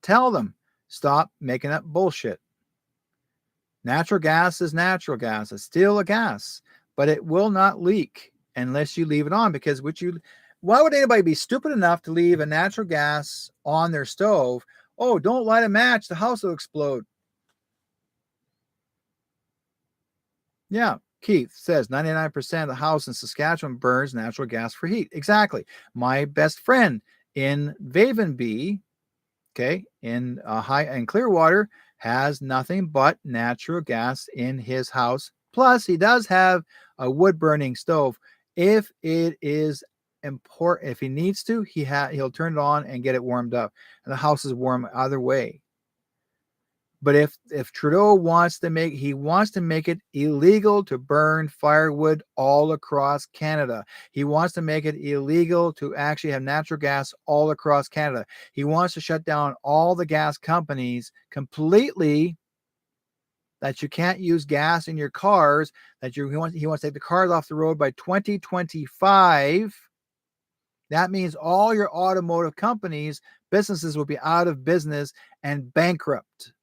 S1: Tell them, stop making up bullshit. Natural gas is natural gas. It's still a gas, but it will not leak unless you leave it on. Because why would anybody be stupid enough to leave a natural gas on their stove? Oh, don't light a match. The house will explode. Yeah. Keith says 99% of the house in Saskatchewan burns natural gas for heat. Exactly. My best friend in Vavenby, okay, in Clearwater, has nothing but natural gas in his house. Plus, he does have a wood burning stove. If it is important, if he needs to, he'll turn it on and get it warmed up, and the house is warm either way. But if Trudeau wants to make it illegal to burn firewood all across Canada. He wants to make it illegal to actually have natural gas all across Canada. He wants to shut down all the gas companies completely, that you can't use gas in your cars, he wants to take the cars off the road by 2025. That means all your automotive businesses will be out of business and bankrupt.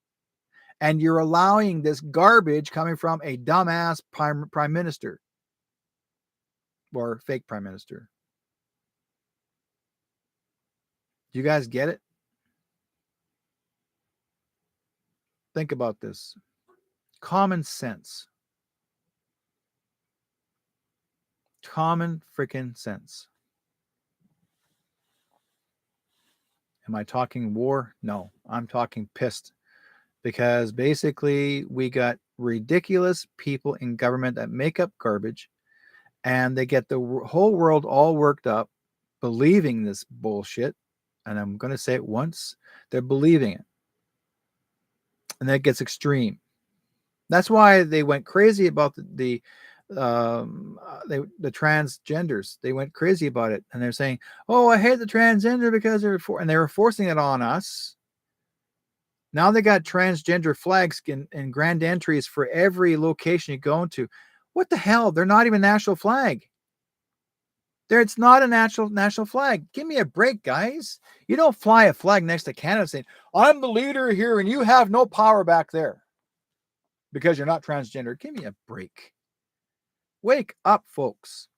S1: And you're allowing this garbage coming from a dumbass prime minister or fake prime minister. Do you guys get it? Think about this. Common sense. Common freaking sense. Am I talking war? No, I'm talking pissed. Because basically, we got ridiculous people in government that make up garbage, and they get the whole world all worked up believing this bullshit. And I'm going to say it once, they're believing it. And that gets extreme. That's why they went crazy about the transgenders. They went crazy about it, and they're saying, "Oh, I hate the transgender because and they were forcing it on us." Now they got transgender flags and grand entries for every location you go into. What the hell? They're not even national flag. It's not a national flag. Give me a break, guys. You don't fly a flag next to Canada saying, "I'm the leader here and you have no power back there because you're not transgender." Give me a break. Wake up, folks.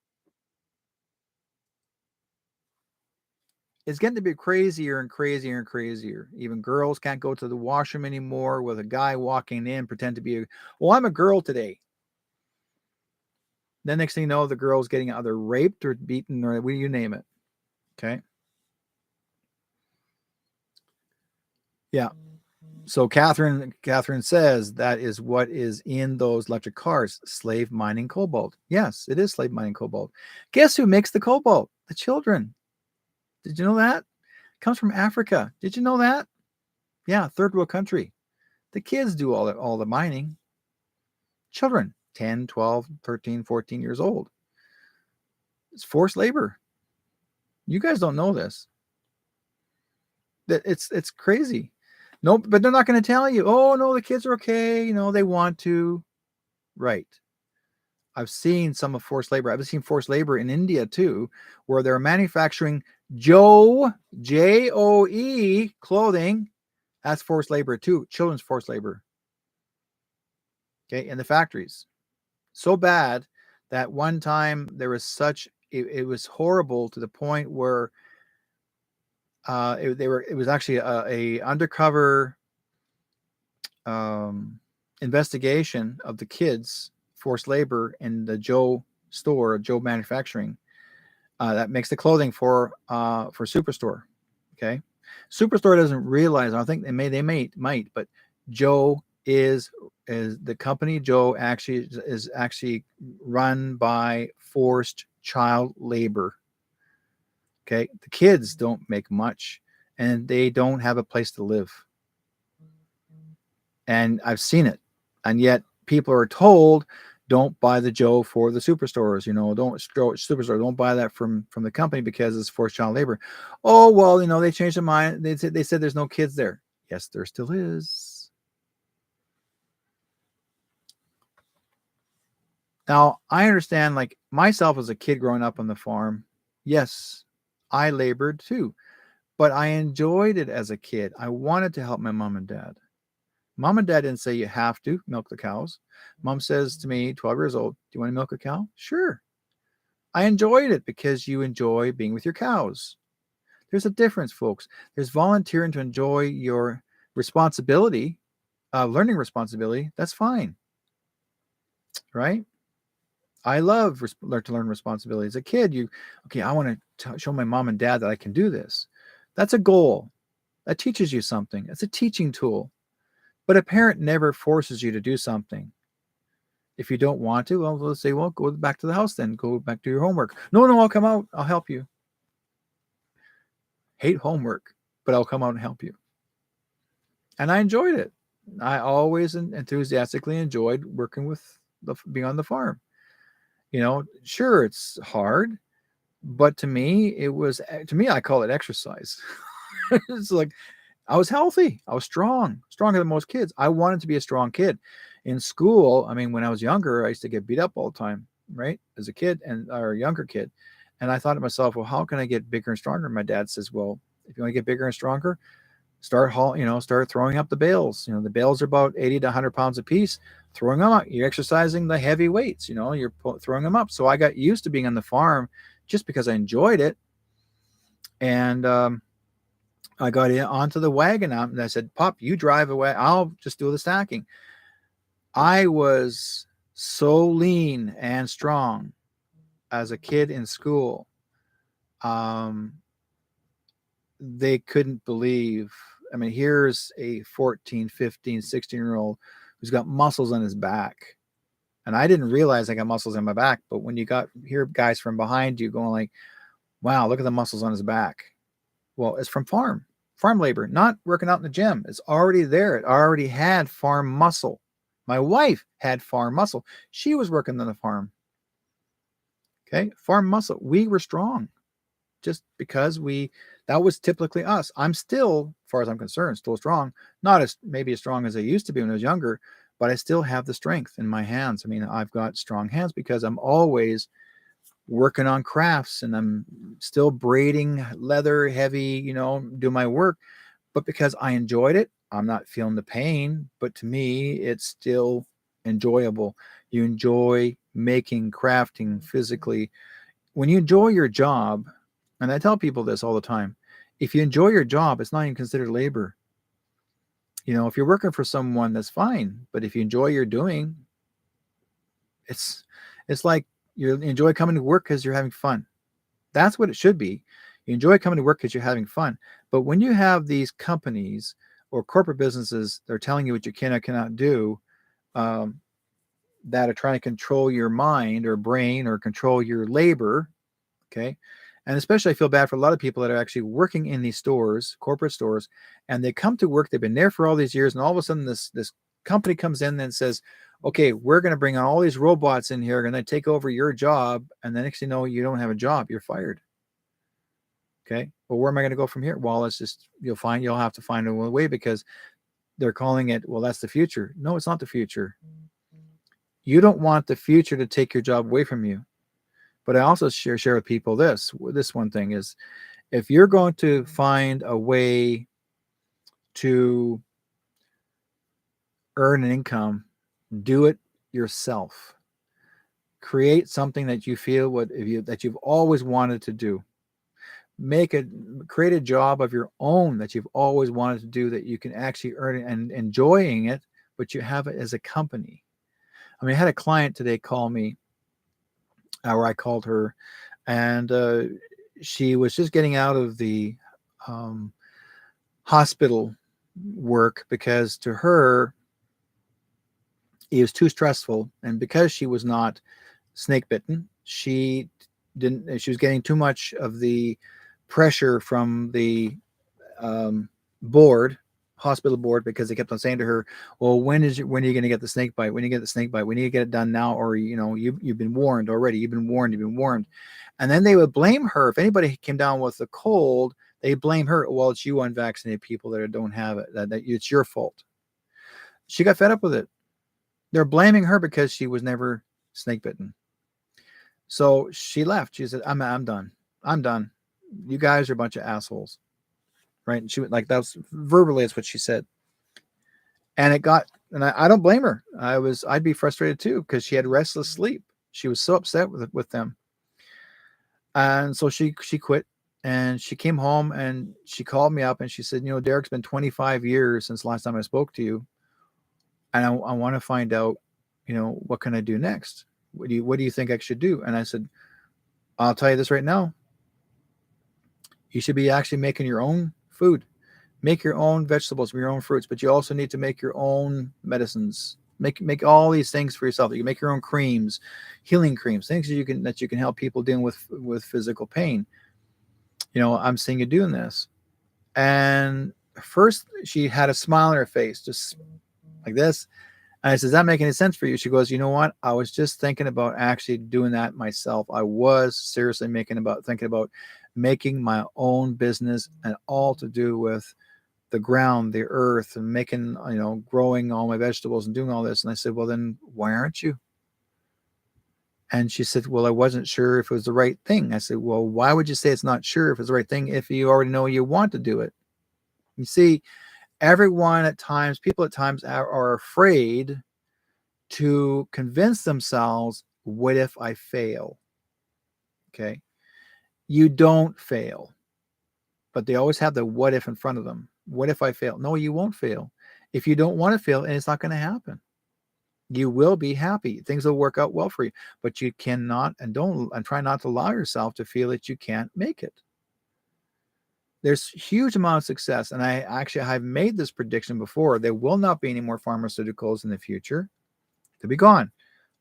S1: It's getting to be crazier and crazier and crazier. Even girls can't go to the washroom anymore with a guy walking in, pretend to be, "Well, I'm a girl today." Then next thing you know, the girl's getting either raped or beaten or you name it. Okay. Yeah. So Catherine says that is what is in those electric cars, slave mining cobalt. Yes, it is slave mining cobalt. Guess who makes the cobalt? The children. Did you know that? It comes from Africa. Did you know that? Yeah, third world country. The kids do all the mining. Children, 10, 12, 13, 14 years old. It's forced labor. You guys don't know this. It's crazy. No, but they're not going to tell you, "Oh, no, the kids are okay. They want to." Right. I've seen some of forced labor. I've seen forced labor in India too, where they're manufacturing Joe, Joe clothing. That's forced labor too. Children's forced labor. Okay, in the factories. So bad that one time there was it was horrible to the point where it was actually a undercover investigation of the kids forced labor in the Joe store, Joe Manufacturing, that makes the clothing for Superstore. Okay, Superstore doesn't realize. I think they might, but Joe is the company. Joe is actually run by forced child labor. Okay, the kids don't make much, and they don't have a place to live. And I've seen it, and yet people are told, "Don't buy the Joe for the superstores. Don't buy that from the company because it's forced child labor." Oh well, they changed their mind. They said there's no kids there. Yes, there still is. Now I understand, like myself as a kid growing up on the farm. Yes, I labored too, but I enjoyed it as a kid. I wanted to help my mom and dad. Mom and dad didn't say you have to milk the cows. Mom says to me, 12 years old, "Do you want to milk a cow?" Sure. I enjoyed it because you enjoy being with your cows. There's a difference, folks. There's volunteering to enjoy your responsibility, learning responsibility. That's fine, right? I love to learn responsibility. As a kid, I want to show my mom and dad that I can do this. That's a goal. That teaches you something. It's a teaching tool. But a parent never forces you to do something. If you don't want to, well, let's say, "Well, go back to the house then. Go back to your homework." "No, I'll come out. I'll help you." Hate homework, but I'll come out and help you. And I enjoyed it. I always enthusiastically enjoyed working being on the farm. Sure, it's hard, but to me, I call it exercise. It's like I was healthy. I was strong, stronger than most kids. I wanted to be a strong kid. In school, when I was younger, I used to get beat up all the time, right? As a kid or a younger kid. And I thought to myself, well, how can I get bigger and stronger? My dad says, well, if you want to get bigger and stronger, start throwing up the bales. The bales are about 80 to 100 pounds a piece. Throwing them up, you're exercising the heavy weights, you're throwing them up. So I got used to being on the farm just because I enjoyed it. And I got in onto the wagon and I said, Pop, you drive away. I'll just do the stacking. I was so lean and strong as a kid in school. Um, they couldn't believe. I mean, here's a 14, 15, 16-year-old who's got muscles on his back. And I didn't realize I got muscles on my back. But when you hear guys from behind you going like, wow, look at the muscles on his back. Well, it's from farm labor, not working out in the gym. It's already there. It already had farm muscle. My wife had farm muscle. She was working on the farm. Okay. Farm muscle. We were strong just because that was typically us. I'm still, as far as I'm concerned, still strong. Not as maybe as strong as I used to be when I was younger, but I still have the strength in my hands. I mean, I've got strong hands because I'm always working on crafts and I'm still braiding leather heavy, do my work, but because I enjoyed it, I'm not feeling the pain, but to me, it's still enjoyable. You enjoy making, crafting physically. When you enjoy your job, and I tell people this all the time, if you enjoy your job, it's not even considered labor. If you're working for someone, that's fine. But if you enjoy your doing, it's like you enjoy coming to work because you're having fun. That's what it should be. You enjoy coming to work because you're having fun. But when you have these companies or corporate businesses, they're telling you what you can or cannot do, that are trying to control your mind or brain or control your labor. Okay. And especially I feel bad for a lot of people that are actually working in these stores, corporate stores, and they come to work. They've been there for all these years. And all of a sudden this company comes in and says, okay, we're going to bring on all these robots in here. Going to take over your job. And the next thing you know, you don't have a job. You're fired. Okay. Well, where am I going to go from here? Well, it's just, you'll have to find a way because they're calling it, well, that's the future. No, it's not the future. You don't want the future to take your job away from you. But I also share with people this one thing is, if you're going to find a way to earn an income, do it yourself. Create something that you feel that you've always wanted to do. Create a job of your own that you've always wanted to do, that you can actually earn it and enjoying it, but you have it as a company. I mean, I had a client today call me, or I called her, and she was just getting out of the hospital work because to her it was too stressful, and because she was not snake bitten, she was getting too much of the pressure from the hospital board, because they kept on saying to her, well, when are you going to get the snake bite? When you get the snake bite, we need to get it done now, or you've been warned already. You've been warned. And then they would blame her. If anybody came down with a cold, they blame her. Well, it's you unvaccinated people that don't have it, that it's your fault. She got fed up with it. They're blaming her because she was never snake bitten. So she left. She said, I'm done. I'm done. You guys are a bunch of assholes. Right. And she went like, that's verbally, it's what she said. And I don't blame her. I'd be frustrated too, because she had restless sleep. She was so upset with them. And so she quit, and she came home and she called me up and she said, Derek's been 25 years since last time I spoke to you. And I want to find out, what can I do next? What do you think I should do? And I said, I'll tell you this right now. You should be actually making your own food. Make your own vegetables, your own fruits, but you also need to make your own medicines. Make all these things for yourself. You can make your own creams, healing creams, things that you can help people dealing with physical pain. I'm seeing you doing this. And first she had a smile on her face, just like this. And I said, does that make any sense for you? She goes, you know what? I was just thinking about actually doing that myself. I was seriously thinking about making my own business, and all to do with the ground, the earth, and making, growing all my vegetables and doing all this. And I said, well, then why aren't you? And she said, well, I wasn't sure if it was the right thing. I said, well, why would you say it's not sure if it's the right thing if you already know you want to do it? You see, people at times are afraid to convince themselves, what if I fail? Okay. You don't fail. but they always have the what if in front of them. What if I fail? No, you won't fail. If you don't want to fail, and it's not going to happen. You will be happy. Things will work out well for you, but you cannot and try not to allow yourself to feel that you can't make it. There's huge amount of success, and I've made this prediction before. There will not be any more pharmaceuticals in the future. They'll be gone.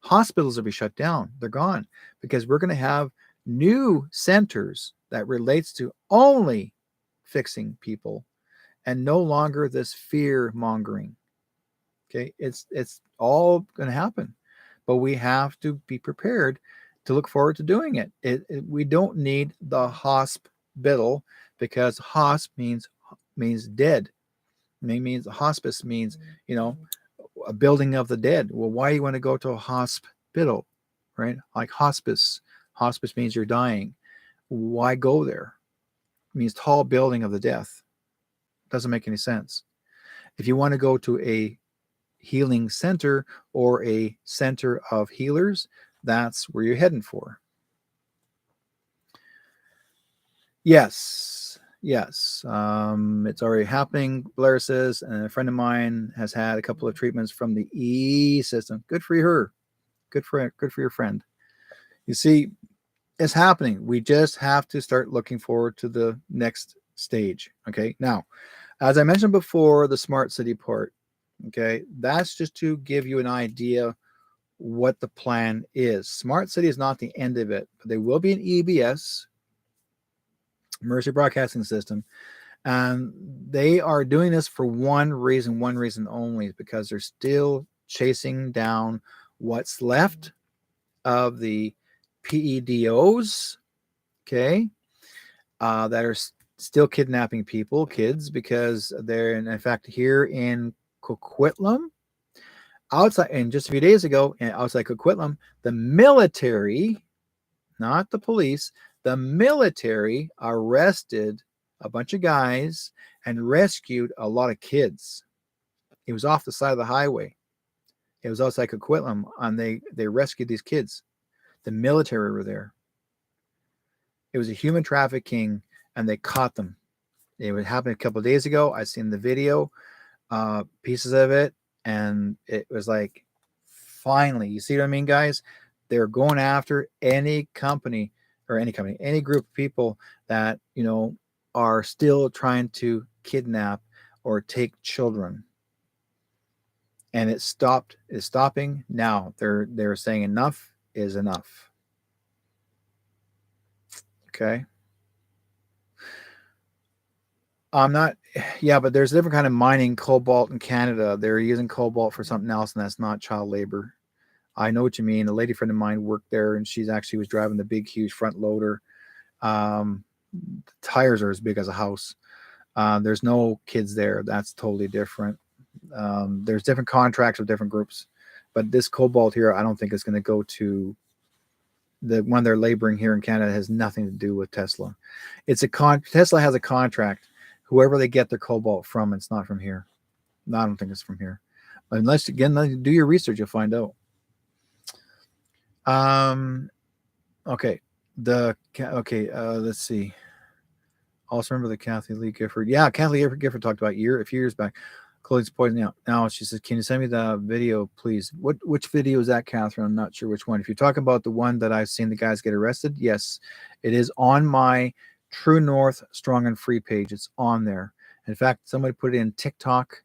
S1: Hospitals will be shut down. They're gone because we're going to have new centers that relates to only fixing people and no longer this fear mongering. Okay, it's all going to happen, but we have to be prepared to look forward to doing it. We don't need the hospital, because hosp means dead. It means hospice means, a building of the dead. Well, why do you want to go to a hospital, right? Like hospice. Hospice means you're dying. Why go there? It means tall building of the death. Doesn't make any sense. If you want to go to a healing center or a center of healers, that's where you're heading for. Yes. It's already happening, Blair says, and a friend of mine has had a couple of treatments from the E system. Good for her. Good for your friend. You see, it's happening. We just have to start looking forward to the next stage. Okay. Now, as I mentioned before, the smart city part. Okay, that's just to give you an idea what the plan is. Smart city is not the end of it, but there will be an EBS, emergency broadcasting system, and they are doing this for one reason only, because they're still chasing down what's left of the PEDOs, okay, that are still kidnapping kids, because they're in fact here in Coquitlam, outside, and just a few days ago, outside Coquitlam, the military, not the police, the military arrested a bunch of guys and rescued a lot of kids. It was off the side of the highway. It was outside Coquitlam, and they rescued these kids. The military were there. It was a human trafficking, and they caught them. It would happen a couple of days ago. I seen the video, pieces of it, and it was like, finally, you see what I mean, guys? They're going after any company, any group of people that are still trying to kidnap or take children. And it's stopping now. They're saying enough is enough. Okay. But there's a different kind of mining cobalt in Canada. They're using cobalt for something else, and that's not child labor. I know what you mean. A lady friend of mine worked there, and she's actually was driving the big, huge front loader. The tires are as big as a house. There's no kids there. That's totally different. There's different contracts with different groups, but this cobalt here, I don't think it's going to go to the one they're laboring here in Canada. Has nothing to do with Tesla. Tesla has a contract. Whoever they get their cobalt from, it's not from here. No, I don't think it's from here. Unless, again, do your research, you'll find out. Okay. Let's see. Also remember the Kathy Lee Gifford. Yeah, Kathy Lee Gifford talked about a few years back. Chloe's poisoning out. Now she says, can you send me the video, please? Which video is that, Catherine? I'm not sure which one. If you're talking about the one that I've seen the guys get arrested, yes, it is on my True North Strong and Free page. It's on there. In fact, somebody put it in TikTok,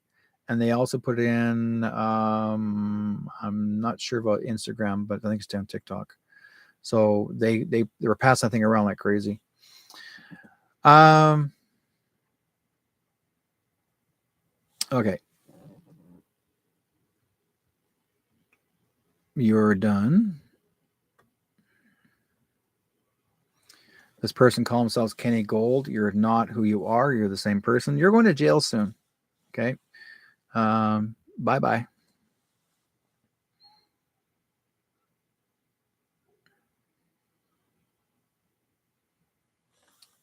S1: and they also put it in, I'm not sure about Instagram, but I think it's on TikTok. So they were passing that thing around like crazy. Okay. You're done. This person calls themselves Kenny Gold. You're not who you are. You're the same person. You're going to jail soon. Okay. Bye-bye.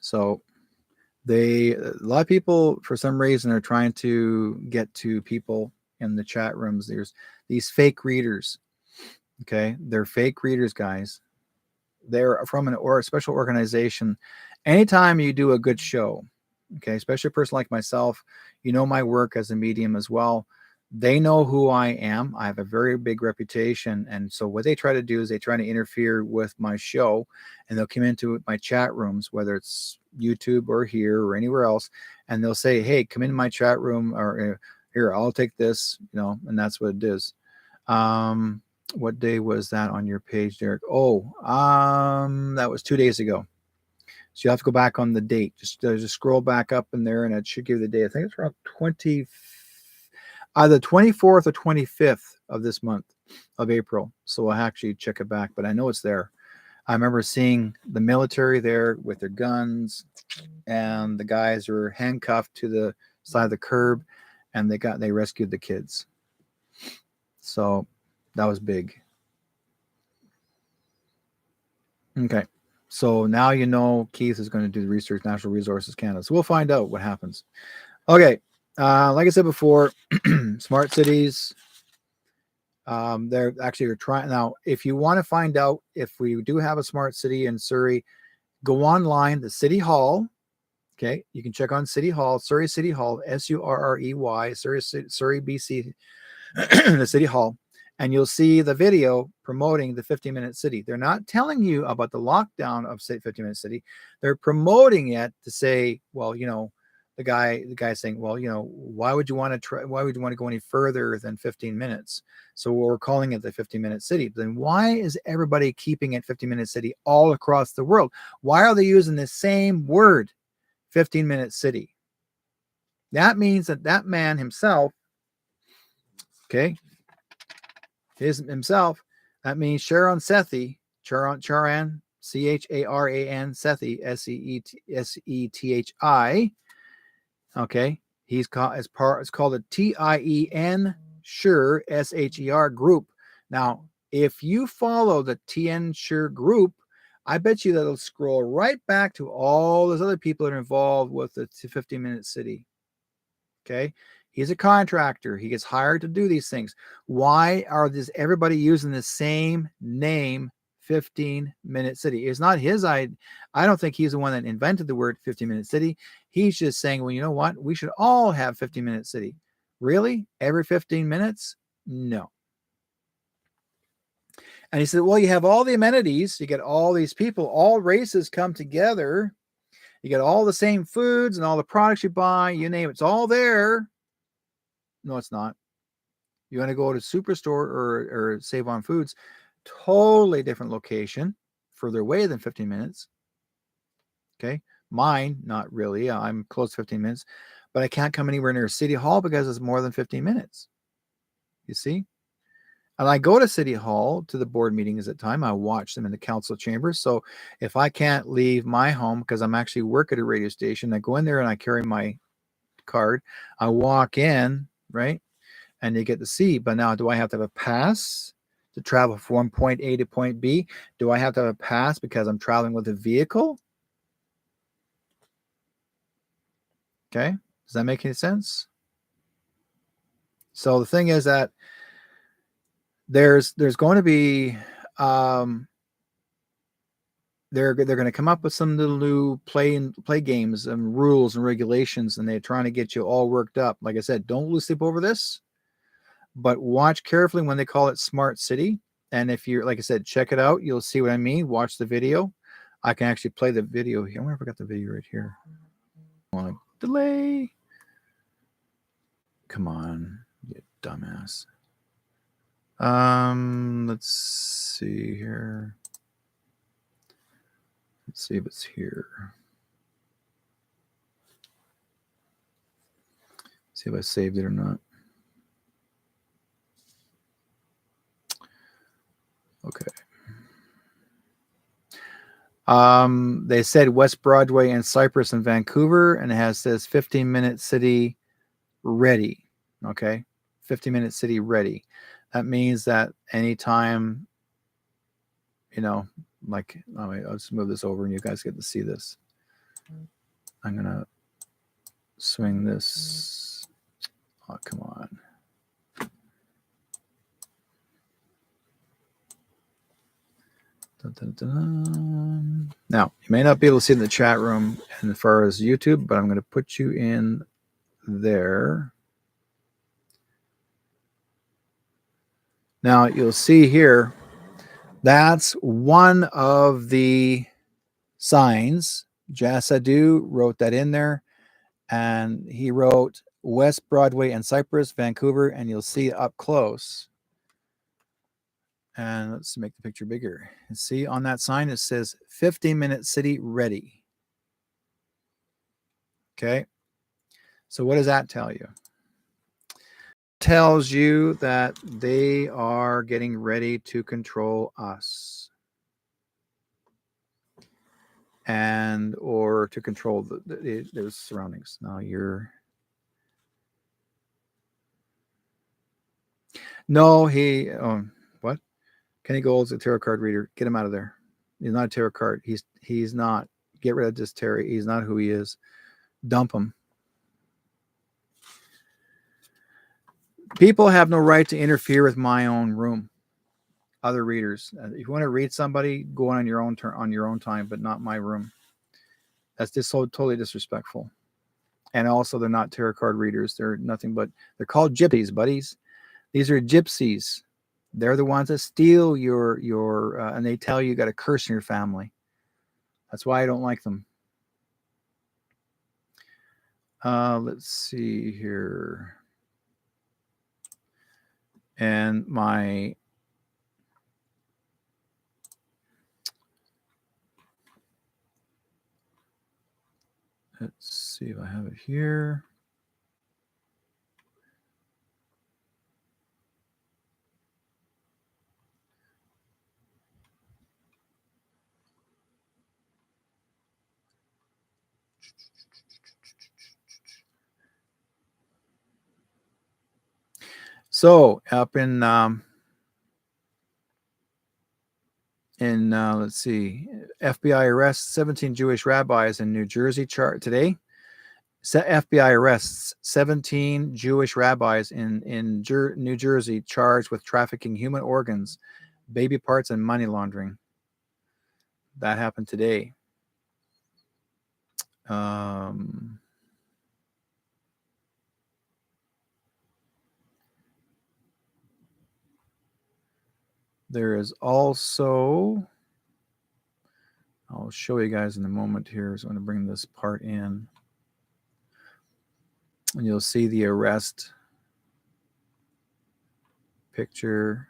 S1: So a lot of people, for some reason, are trying to get to people in the chat rooms. There's these fake readers. Okay. They're fake readers, guys. They're from a special organization. Anytime you do a good show, Okay, especially a person like myself, you know my work as a medium as well. They know who I am. I have a very big reputation, and so what they try to do is they try to interfere with my show, and they'll come into my chat rooms, whether it's YouTube or here or anywhere else, and they'll say, "Hey, come into my chat room," or "Here, I'll take this," and that's what it is. What day was that on your page, Derek? Oh, that was 2 days ago. So you have to go back on the date. Just scroll back up in there, and it should give you the date. I think it's around either 24th or 25th of this month of April. So I'll actually check it back, but I know it's there. I remember seeing the military there with their guns, and the guys were handcuffed to the side of the curb, and they rescued the kids. So that was big. Okay. So now you know Keith is going to do the research, Natural Resources Canada. So we'll find out what happens. Okay. Like I said before, smart cities. They're trying now. If you want to find out if we do have a smart city in Surrey, go online, the City Hall. Okay. You can check on City Hall, Surrey City Hall, SURREY, Surrey, BC, the City Hall. And you'll see the video promoting the 15-minute city. They're not telling you about the lockdown of 15-minute city. They're promoting it to say, well, the guy saying, well, why would you want to try? Why would you want to go any further than 15 minutes? So we're calling it the 15-minute city. But then why is everybody keeping it 15-minute city all across the world? Why are they using the same word, 15-minute city? That means that man himself, okay, himself, that means Charan Sethi, Charan, Charan, Sethi, Sethi. Okay, it's called a TIEN Sure SHER group. Now, if you follow the TN Sure group, I bet you that'll scroll right back to all those other people that are involved with the 15-minute city. Okay. He's a contractor. He gets hired to do these things. Why are everybody using the same name, 15-minute city? It's not his idea. I don't think he's the one that invented the word 15-minute city. He's just saying, well, you know what? We should all have 15-minute city. Really? Every 15 minutes? No. And he said, well, you have all the amenities. You get all these people, all races come together. You get all the same foods and all the products you buy, you name it. It's all there. No, it's not. You want to go to Superstore or Save on Foods, totally different location, further away than 15 minutes. Okay. Mine, not really. I'm close to 15 minutes, but I can't come anywhere near City Hall because it's more than 15 minutes. You see? And I go to City Hall to the board meetings at time. I watch them in the council chambers. So if I can't leave my home because I'm actually work at a radio station, I go in there and I carry my card. I walk in, right? And you get to see. But now, do I have to have a pass to travel from point A to point B? Do I have to have a pass because I'm traveling with a vehicle? Okay. Does that make any sense? So the thing is that there's going to be they're going to come up with some little new play games and rules and regulations, and they're trying to get you all worked up. Like I said, don't lose sleep over this, but watch carefully when they call it smart city. And if you're, like I said, check it out, you'll see what I mean. Watch the video. I can actually play the video here. I wonder if I got the video right here. Delay. Come on, you dumbass. Let's see here. Let's see if it's here. See if I saved it or not. Okay. They said West Broadway and Cypress and Vancouver, and it has this 15-minute city ready. Okay. 15-minute city ready. That means that anytime, like, I'll just move this over and you guys get to see this. I'm going to swing this. Oh, come on. Now, you may not be able to see in the chat room as far as YouTube, but I'm going to put you in there. Now, you'll see here, that's one of the signs. Jasadu wrote that in there, and he wrote West Broadway and Cypress, Vancouver, and you'll see up close. And let's make the picture bigger. And see on that sign, it says 15-minute city ready. Okay. So what does that tell you? It tells you that they are getting ready to control us. And or to control their surroundings. Now you're... No, he... what? Kenny Gold's a tarot card reader. Get him out of there. He's not a tarot card. He's not. Get rid of this Terry. He's not who he is. Dump him. People have no right to interfere with my own room. Other readers. If you want to read somebody, go on your own turn, on your own time, but not my room. That's just so totally disrespectful. And also, they're not tarot card readers. They're nothing but, they're called gypsies, buddies. These are gypsies. They're the ones that steal your and they tell you got a curse in your family. That's why I don't like them. Let's see here. And my... let's see if I have it here. So up in let's see, FBI arrests 17 Jewish rabbis in New Jersey today. FBI arrests 17 Jewish rabbis in New Jersey charged with trafficking human organs, baby parts, and money laundering. That happened today. There is also, I'll show you guys in a moment here. So I'm going to bring this part in. And you'll see the arrest picture.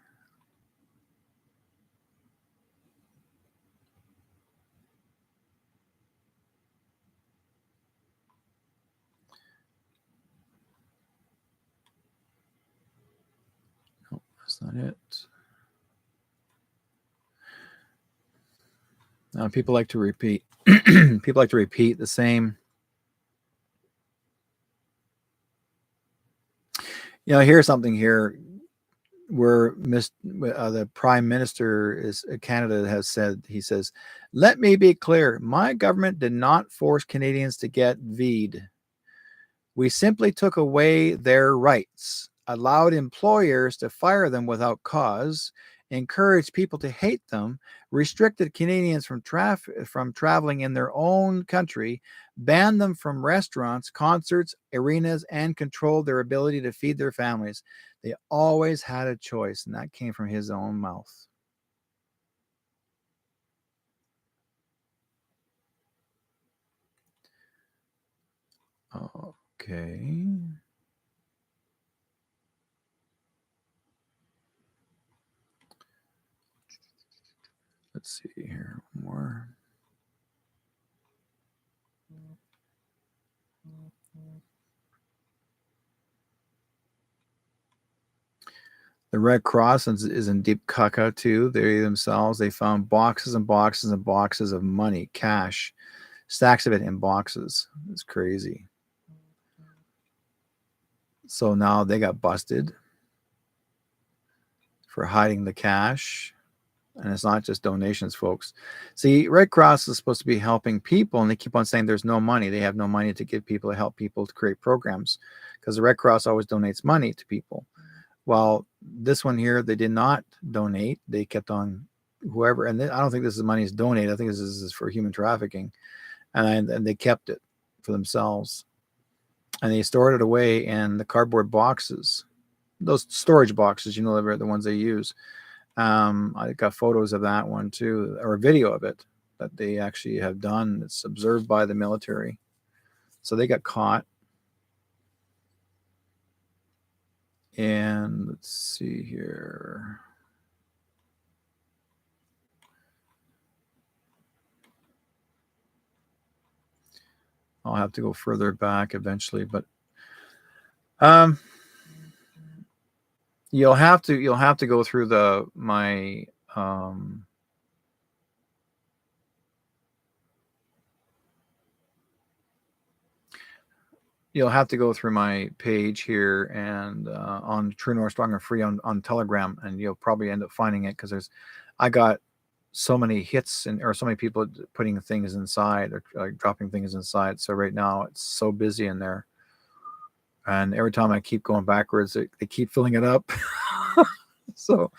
S1: No, that's not it. People like to repeat. People like to repeat the same. You know, here's something here where the Prime Minister Canada has said, he says, "Let me be clear. My government did not force Canadians to get VE'd. We simply took away their rights, allowed employers to fire them without cause, encouraged people to hate them, restricted Canadians from traveling in their own country, banned them from restaurants, concerts, arenas, and controlled their ability to feed their families. They always had a choice," and that came from his own mouth. Okay. Let's see here. More. The Red Cross is in deep caca too. They themselves, they found boxes and boxes and boxes of money, cash, stacks of it in boxes. It's crazy. So now they got busted for hiding the cash. And it's not just donations, folks. See, Red Cross is supposed to be helping people, and they keep on saying there's no money. They have no money to give people to help people to create programs, because the Red Cross always donates money to people. Well, this one here, they did not donate. They kept on whoever, and I don't think this is money is donated. I think this is for human trafficking, and they kept it for themselves, and they stored it away in the cardboard boxes, those storage boxes, the ones they use. I got photos of that one too, or a video of it that they actually have done. It's observed by the military, so they got caught. And let's see here. I'll have to go further back eventually, but you'll have to go through my you'll have to go through my page here and on True North Strong and Free on Telegram, and you'll probably end up finding it because I got so many hits or so many people putting things inside or like dropping things inside. So right now it's so busy in there, and every time I keep going backwards, they keep filling it up. So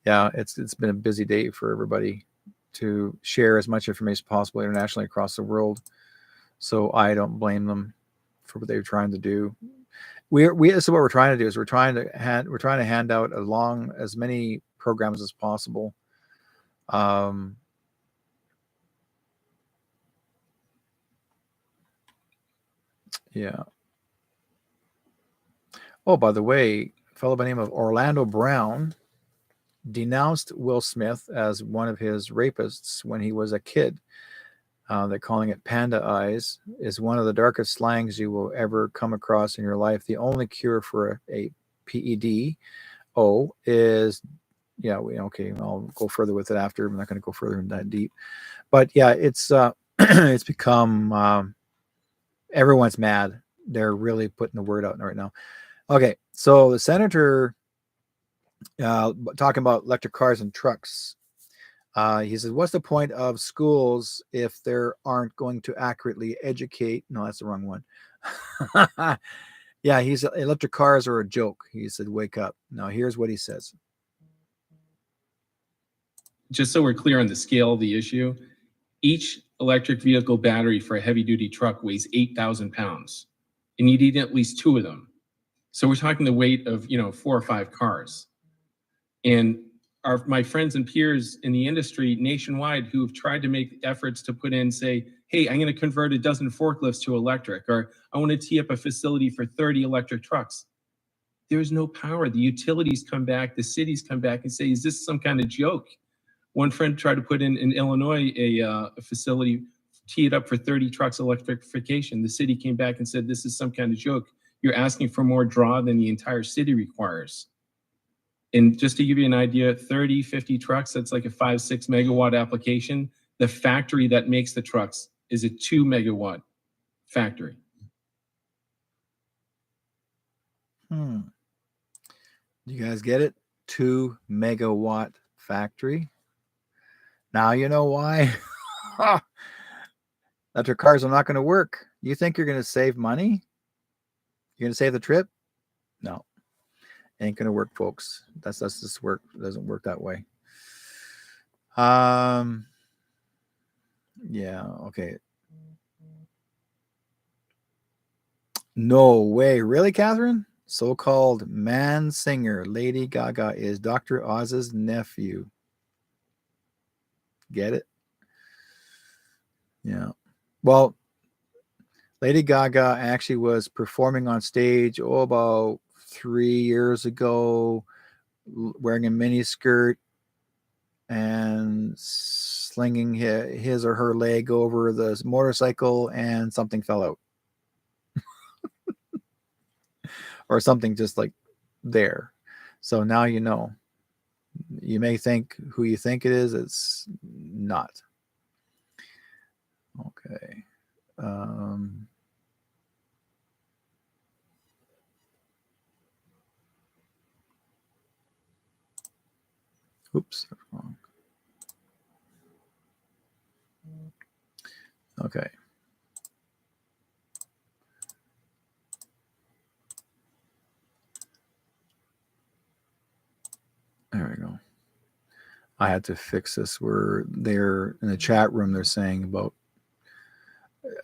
S1: yeah, it's been a busy day for everybody to share as much information as possible internationally across the world. So I don't blame them for what they're trying to do. This is what we're trying to do is we're trying to hand out as many programs as possible. Yeah. Oh, by the way, a fellow by the name of Orlando Brown denounced Will Smith as one of his rapists when he was a kid. They're calling it panda eyes, is one of the darkest slangs you will ever come across in your life. The only cure for a PED is, okay, I'll go further with it after. I'm not going to go further in that deep. But yeah, it's it's become, everyone's mad. They're really putting the word out right now. Okay, so the senator talking about electric cars and trucks. He says, what's the point of schools if they aren't going to accurately educate? No, that's the wrong one. Yeah, electric cars are a joke. He said, wake up. Now, here's what he says.
S2: Just so we're clear on the scale of the issue, each electric vehicle battery for a heavy-duty truck weighs 8,000 pounds, and you need at least 2 of them. So we're talking the weight of 4 or 5 cars. And my friends and peers in the industry nationwide who have tried to make efforts to put in, say, hey, I'm going to convert a dozen forklifts to electric, or I want to tee up a facility for 30 electric trucks. There's no power. The utilities come back, the cities come back and say, is this some kind of joke? One friend tried to put in Illinois a facility, tee it up for 30 trucks electrification. The city came back and said, this is some kind of joke. You're asking for more draw than the entire city requires. And just to give you an idea, 30, 50 trucks, that's like a 5-6 megawatt application. The factory that makes the trucks is a 2 megawatt factory.
S1: Do you guys get it? 2 megawatt factory. Now you know why electric cars are not going to work. You think you're going to save money? You're going to save the trip? No. Ain't gonna work, folks. That's just work. It doesn't work that way. Yeah, okay. No way. Really, Catherine? So-called man singer Lady Gaga is Dr. Oz's nephew. Get it? Yeah. Well, Lady Gaga actually was performing on stage, about 3 years ago, wearing a mini skirt and slinging his or her leg over the motorcycle, and something fell out. Or something just like there. So now you know. You may think who you think it is. It's not. Okay. Oops. Wrong. Okay. There we go. I had to fix this. Where they're in the chat room, they're saying about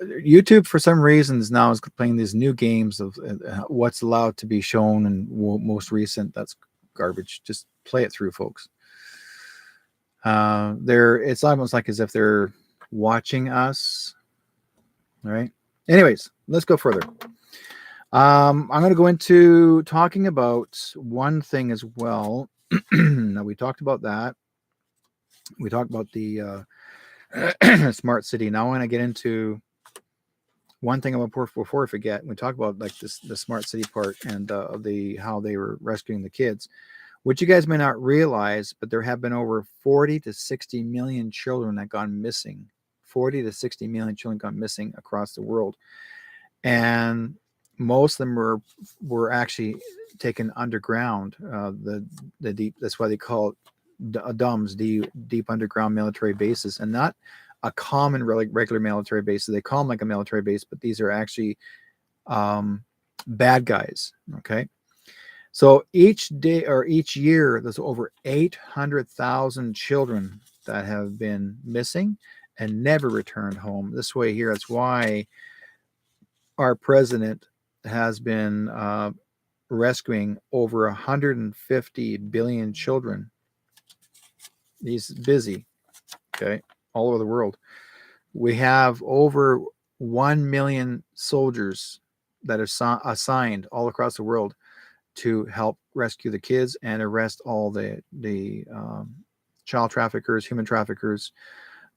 S1: YouTube for some reasons now is playing these new games of what's allowed to be shown and most recent. That's garbage. Just play it through, folks. It's almost like as if they're watching us. All right. Anyways, let's go further. I'm going to go into talking about one thing as well. Now, we talked about that. We talked about the smart city. Now I want to get into one thing about before I forget. We talk about like the smart city part and how they were rescuing the kids, which you guys may not realize, but there have been over 40 to 60 million children that gone missing. 40 to 60 million children gone missing across the world, and most of them were actually taken underground. The deep. That's why they call it DUMBs, deep underground military bases, and not a common regular military base. So they call them like a military base, but these are actually bad guys. Okay. So each day or each year, there's over 800,000 children that have been missing and never returned home. This way here, that's why our president has been rescuing over 150 billion children. He's busy, okay, all over the world. We have over 1 million soldiers that are assigned all across the world to help rescue the kids and arrest all the child traffickers, human traffickers.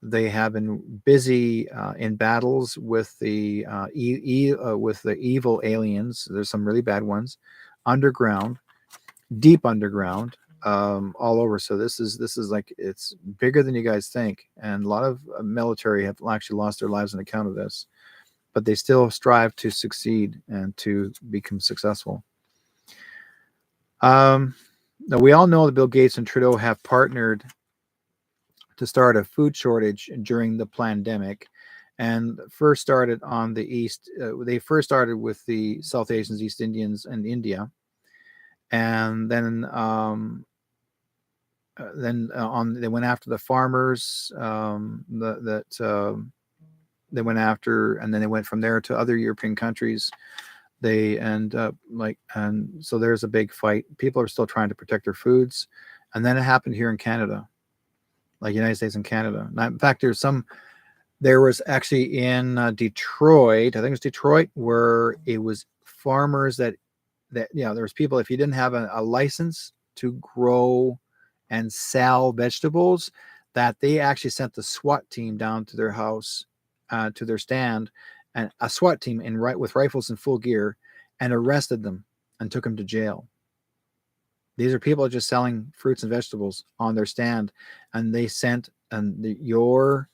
S1: They have been busy in battles with the evil aliens. There's some really bad ones, underground, deep underground, all over. So this is like, it's bigger than you guys think, and a lot of military have actually lost their lives on account of this, but they still strive to succeed and to become successful. Now we all know that Bill Gates and Trudeau have partnered to start a food shortage during the pandemic, and first started on the East. They first started with the South Asians, East Indians, and India, and then they went after the farmers. They went after, and then they went from there to other European countries. They end up and so there's a big fight. People are still trying to protect their foods, and then it happened here in Canada. Like United States and Canada. Now, in fact, there was actually in Detroit, I think it was Detroit, where it was farmers that there was people, if you didn't have a license to grow and sell vegetables, that they actually sent the SWAT team down to their house, to their stand, and a SWAT team with rifles in full gear, and arrested them and took them to jail. These are people just selling fruits and vegetables on their stand, and they sent your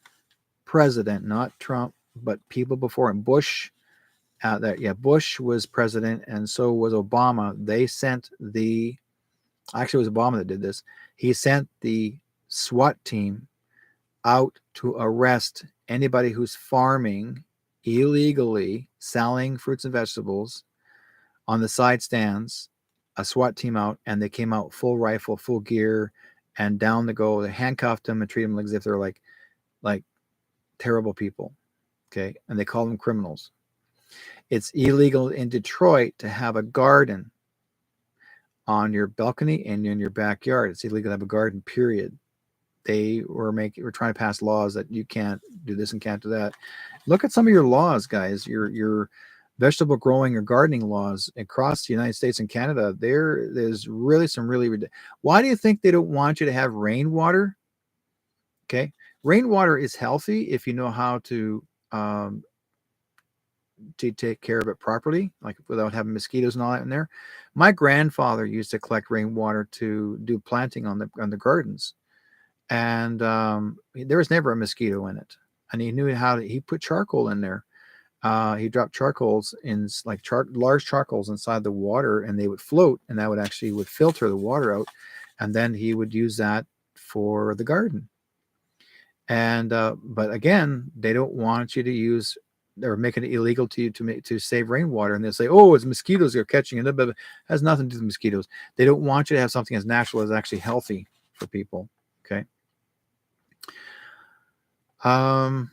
S1: president, not Trump, but people before him, Bush. Bush was president, and so was Obama. They sent actually it was Obama that did this. He sent the SWAT team out to arrest anybody who's farming illegally, selling fruits and vegetables on the side stands. A SWAT team out, and they came out full rifle, full gear, and down they go. They handcuffed them and treated them as if they're like terrible people. Okay. And they call them criminals. It's illegal in Detroit to have a garden on your balcony and in your backyard. It's illegal to have a garden, period. They were trying to pass laws that you can't do this and can't do that. Look at some of your laws, guys. Your vegetable growing or gardening laws across the United States and Canada. There's really some really. Why do you think they don't want you to have rainwater? Okay, rainwater is healthy if you know how to take care of it properly, like without having mosquitoes and all that in there. My grandfather used to collect rainwater to do planting on the gardens, and there was never a mosquito in it. And he knew he put charcoal in there. He dropped charcoals in large charcoals inside the water, and they would float, and that would filter the water out, and then he would use that for the garden. And but again, they don't want you to use. They're making it illegal to save rainwater, and they say, "Oh, it's mosquitoes you're catching it," but it has nothing to do with mosquitoes. They don't want you to have something as natural as actually healthy for people. Okay. Um,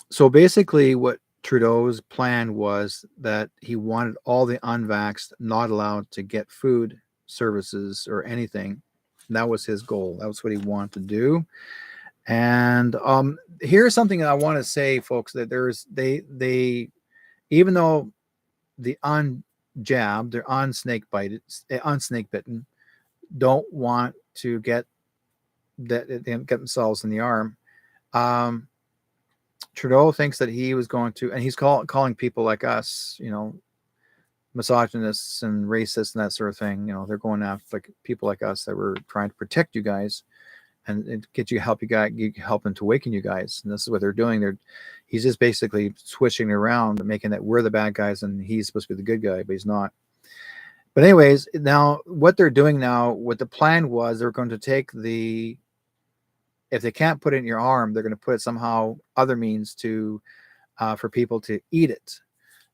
S1: so basically, what Trudeau's plan was that he wanted all the unvaxxed not allowed to get food, services, or anything. And that was his goal. That was what he wanted to do. And here's something that I want to say, folks, that they even though the unjabbed, they're on snake bitten, don't want to get themselves in the arm. Trudeau thinks that he was going to, and he's calling people like us, misogynists and racists and that sort of thing. They're going after like people like us that were trying to protect you guys and get you help them to awaken you guys. And this is what they're doing. He's just basically switching around, making that we're the bad guys and he's supposed to be the good guy, but he's not. But anyways, now what they're doing now, what the plan was, they're going to take if they can't put it in your arm, they're going to put it somehow other means to for people to eat it.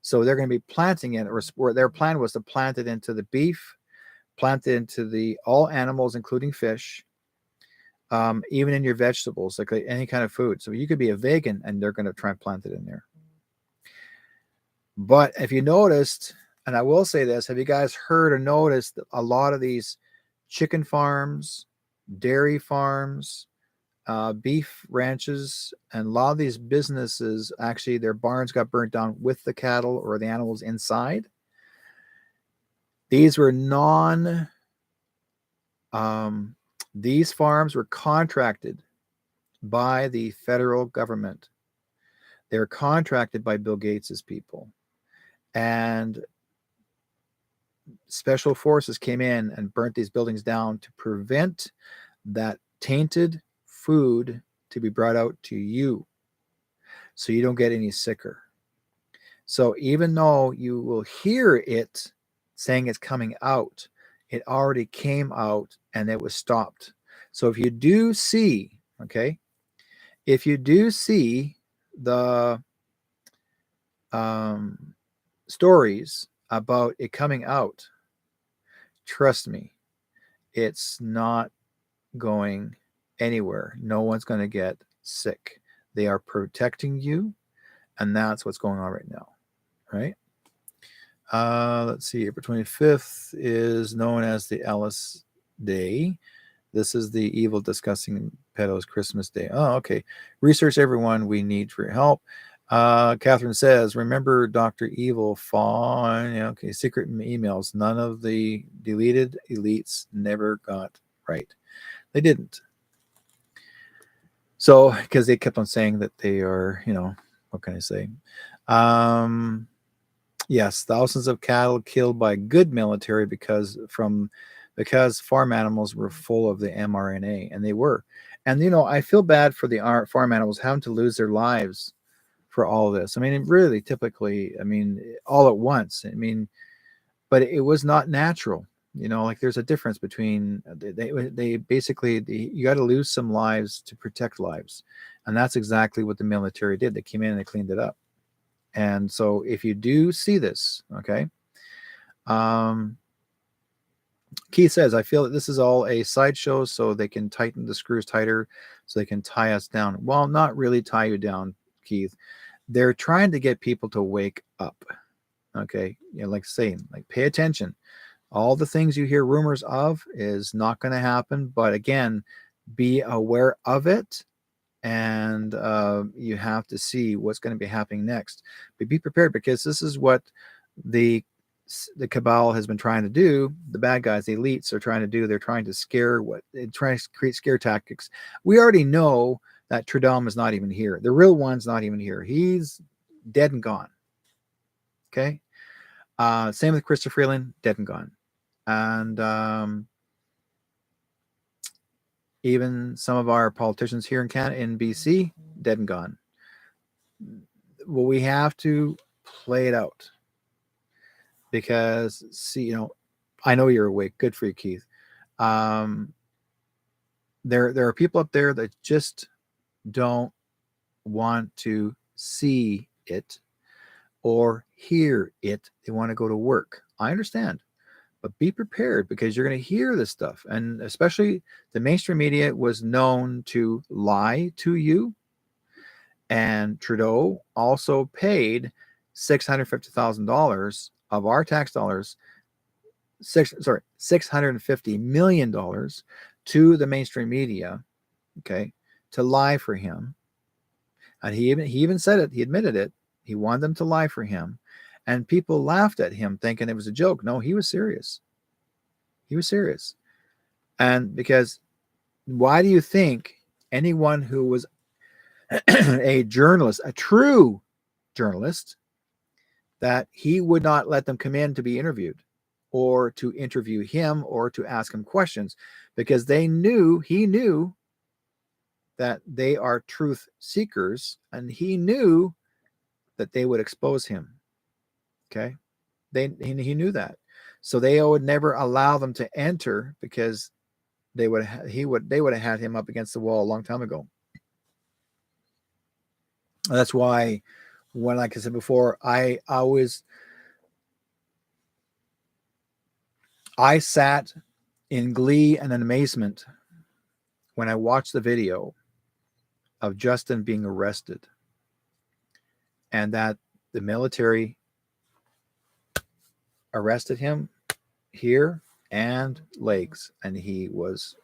S1: So they're going to be planting it, or their plan was to plant it into the beef, plant it into all animals, including fish, even in your vegetables, like any kind of food. So you could be a vegan and they're going to try and plant it in there. But if you noticed, and I will say this, have you guys heard or noticed that a lot of these chicken farms, dairy farms, beef ranches, and a lot of these businesses, actually their barns got burnt down with the cattle or the animals inside? These were these farms were contracted by the federal government. They were contracted by Bill Gates's people. And special forces came in and burnt these buildings down to prevent that tainted food to be brought out to you, so you don't get any sicker. So even though you will hear it saying it's coming out, it already came out and it was stopped. So if you do see, the stories about it coming out, trust me, it's not going anywhere. No one's going to get sick. They are protecting you, and that's what's going on right now, right? Let's see. April 25th is known as the Alice Day. This is the evil, disgusting pedos Christmas Day. Oh, okay. Research everyone we need for help. Catherine says, remember Dr. Evil Fawn? Yeah, okay. Secret emails. None of the deleted elites never got right. They didn't. So, because they kept on saying that they are, what can I say? Yes, thousands of cattle killed by good military because farm animals were full of the mRNA, and they were. And I feel bad for the farm animals having to lose their lives for all this. I mean, really, typically, all at once. But it was not natural. Like there's a difference between they basically you got to lose some lives to protect lives, and that's exactly what the military did. They came in and they cleaned it up. And so if you do see this, okay, Keith says, I feel that this is all a sideshow so they can tighten the screws tighter so they can tie us down. Well, not really tie you down, Keith. They're trying to get people to wake up. Okay. Like saying, like, pay attention. All the things you hear rumors of is not going to happen. But again, be aware of it. And you have to see what's going to be happening next. But be prepared, because this is what the cabal has been trying to do. The bad guys, the elites, are trying to do. They're trying to create scare tactics. We already know that Trudeau is not even here. The real one's not even here. He's dead and gone. Okay. Same with Christopher Freeland, dead and gone. And even some of our politicians here in Canada, in BC, dead and gone. Well, we have to play it out, because I know you're awake. Good for you, Keith. There are people up there that just don't want to see it or hear it. They want to go to work. I understand, But be prepared, because you're going to hear this stuff. And especially the mainstream media was known to lie to you. And Trudeau also paid $650,000 of our tax dollars, $650 million to the mainstream media, okay, to lie for him. And he even said it, he admitted it. He wanted them to lie for him. And people laughed at him thinking it was a joke. No, he was serious. He was serious. And because why do you think anyone who was a journalist, a true journalist, that he would not let them come in to be interviewed or to interview him or to ask him questions? Because he knew that they are truth seekers, and he knew that they would expose him. Okay. He knew that. So they would never allow them to enter, because they would have had him up against the wall a long time ago. That's why, when, like I said before, I sat in glee and in amazement when I watched the video of Justin being arrested, and that the military arrested him here and legs, and he was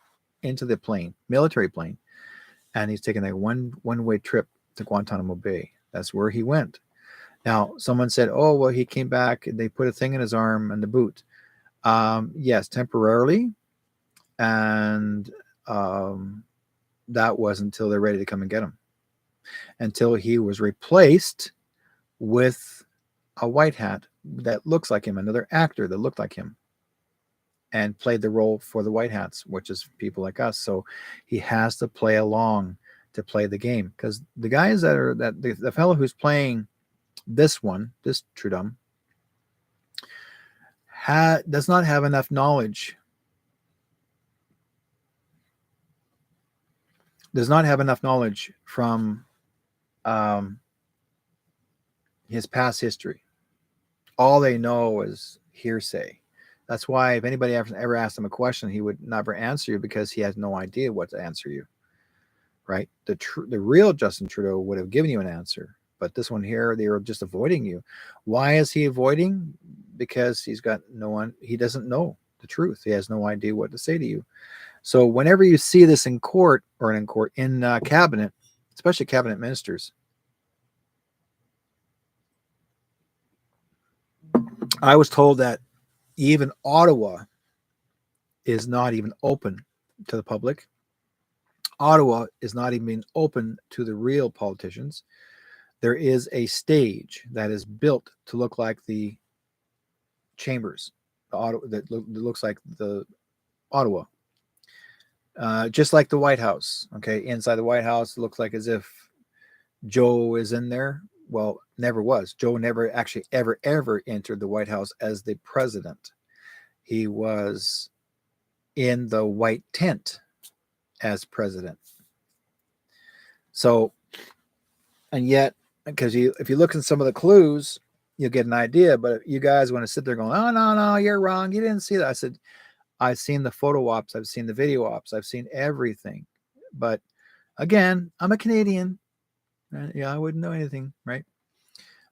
S1: into the plane, military plane, and he's taking a one-way trip to Guantanamo Bay. That's where he went. Now, someone said, oh, well, he came back and they put a thing in his arm and the boot. Yes, temporarily. And that was until they're ready to come and get him. Until he was replaced with a white hat that looks like him, another actor that looked like him, and played the role for the white hats, which is people like us. So he has to play along to play the game, because the guys the fellow who's playing this Trudeau does not have enough knowledge. Does not have enough knowledge from his past history. All they know is hearsay. That's why if anybody ever asked him a question, he would never answer you, because he has no idea what to answer you. Right? The real Justin Trudeau would have given you an answer, but this one here, they were just avoiding you. Why is he avoiding? Because he doesn't know the truth. He has no idea what to say to you. So whenever you see this in court, or in cabinet, especially cabinet ministers, I was told that even Ottawa is not even open to the public. Ottawa is not even open to the real politicians. There is a stage that is built to look like the chambers, that looks like the Ottawa. Just like the White House. Okay, inside the White House, it looks like as if Joe is in there. Well, never was. Joe never actually ever entered the White House as the president. He was in the white tent as president. So, and yet, because if you look at some of the clues, you'll get an idea. But if you guys want to sit there going, oh, no, you're wrong, you didn't see that. I said, I've seen the photo ops, I've seen the video ops, I've seen everything. But again, I'm a Canadian. Yeah, I wouldn't know anything, right?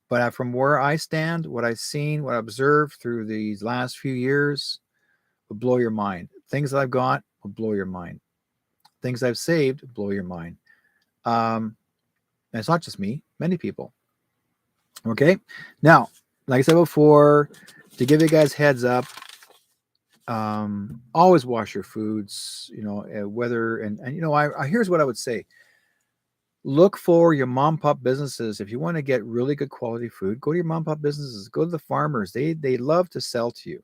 S1: But from where I stand, what I've seen, what I've observed through these last few years will blow your mind. Things that I've got will blow your mind. Things I've saved will blow your mind. And it's not just me, many people. Okay. Now, like I said before, to give you guys heads up, always wash your foods, whether, and here's what I would say. Look for your mom pop businesses. If you want to get really good quality food, go to your mom pop businesses, go to the farmers. They love to sell to you,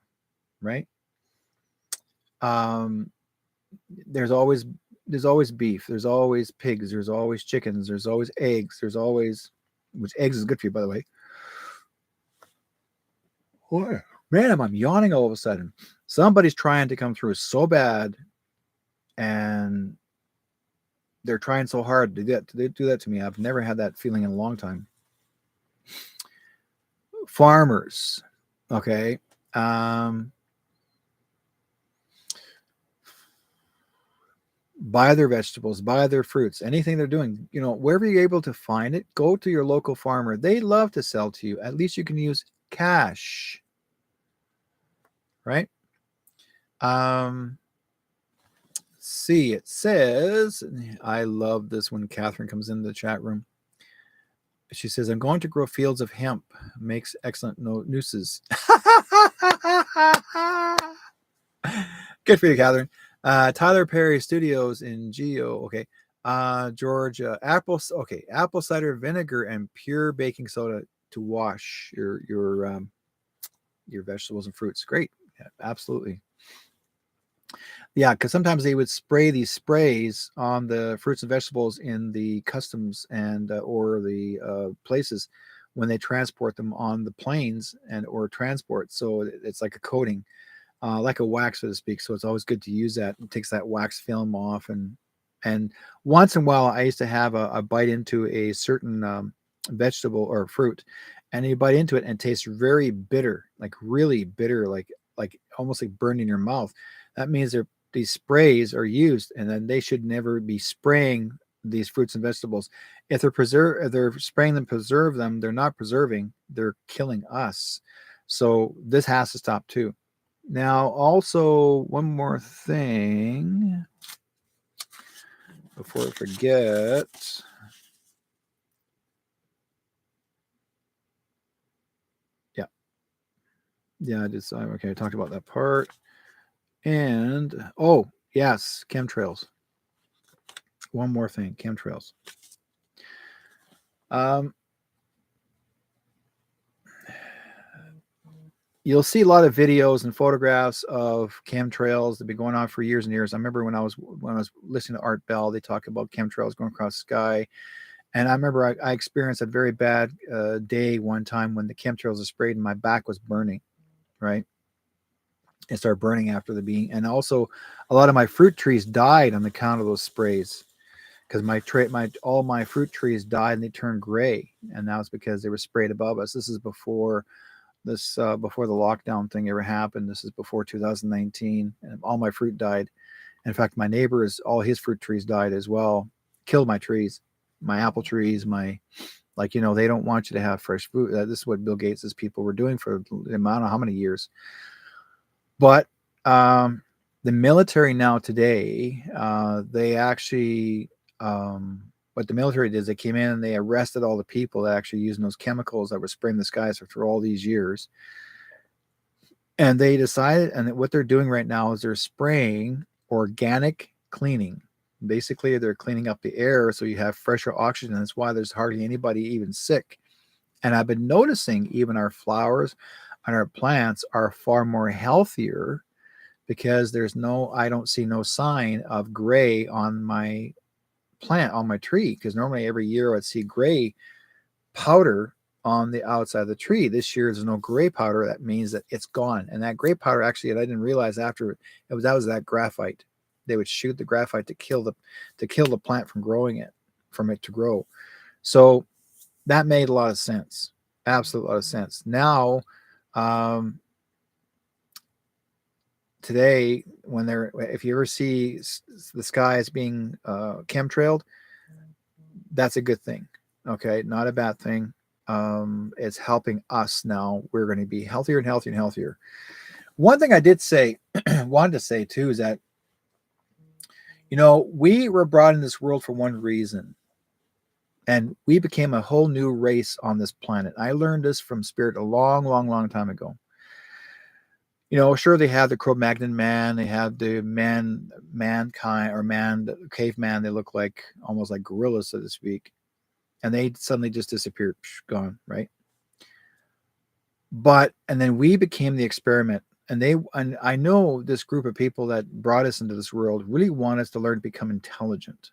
S1: right? There's always beef, there's always pigs, there's always chickens, there's always eggs, which eggs is good for you, by the way. Oh, man, I'm yawning all of a sudden. Somebody's trying to come through so bad, and they're trying so hard to do that to me. I've never had that feeling in a long time. Farmers, okay. buy their vegetables, buy their fruits, anything they're doing, wherever you're able to find it, go to your local farmer. They love to sell to you. At least you can use cash, right? See, it says, I love this when Catherine comes into the chat room. She says, I'm going to grow fields of hemp. Makes excellent nooses. Good for you, Catherine. Tyler Perry Studios in Geo. Okay. Georgia, apple cider vinegar and pure baking soda to wash your vegetables and fruits. Great. Yeah, absolutely. Yeah, because sometimes they would spray these sprays on the fruits and vegetables in the customs and or the places when they transport them on the planes and or transport. So it's like a coating, like a wax, so to speak. So it's always good to use that. It takes that wax film off, and once in a while, I used to have a bite into a certain vegetable or fruit, and you bite into it and it tastes very bitter, like really bitter, like almost like burned in your mouth. That means these sprays are used, and then they should never be spraying these fruits and vegetables. If they're spraying them, preserve them. They're not preserving. They're killing us. So this has to stop too. Now, also one more thing before I forget. Yeah, okay. I talked about that part. And yes, chemtrails. One more thing, chemtrails. You'll see a lot of videos and photographs of chemtrails that have been going on for years and years. I remember when I was listening to Art Bell, they talk about chemtrails going across the sky. And I remember I experienced a very bad day one time when the chemtrails were sprayed and my back was burning, right? It started burning after the being. And also a lot of my fruit trees died on account of those sprays, because all my fruit trees died and they turned gray. And that was because they were sprayed above us. This is before the lockdown thing ever happened. This is before 2019, and all my fruit died. In fact, my neighbors, all his fruit trees died as well. Killed my trees, my apple trees, they don't want you to have fresh fruit. This is what Bill Gates' people were doing for the amount of how many years. But the military now today, they actually, what the military did is they came in and they arrested all the people that actually using those chemicals that were spraying the skies for all these years. And they decided, and what they're doing right now is they're spraying organic cleaning. Basically, they're cleaning up the air so you have fresher oxygen. That's why there's hardly anybody even sick. And I've been noticing even our flowers and our plants are far more healthier because I don't see no sign of gray on my plant, on my tree. Because normally every year I'd see gray powder on the outside of the tree. This year there's no gray powder. That means that it's gone. And that gray powder, actually, I didn't realize after that was that graphite. They would shoot the graphite to kill the plant from it to grow. So that made a lot of sense. Absolute lot of sense. Now, today, if you ever see the skies being chemtrailed, that's a good thing. Okay, not a bad thing. It's helping us now. We're going to be healthier and healthier and healthier. One thing I did say, wanted to say too, is that, we were brought in this world for one reason. And we became a whole new race on this planet. I learned this from Spirit a long, long, long time ago. Sure, they have the Cro-Magnon man, they have the mankind or the caveman. They look like almost like gorillas, so to speak. And they suddenly just disappeared, gone, right? And then we became the experiment. And I know this group of people that brought us into this world really want us to learn to become intelligent.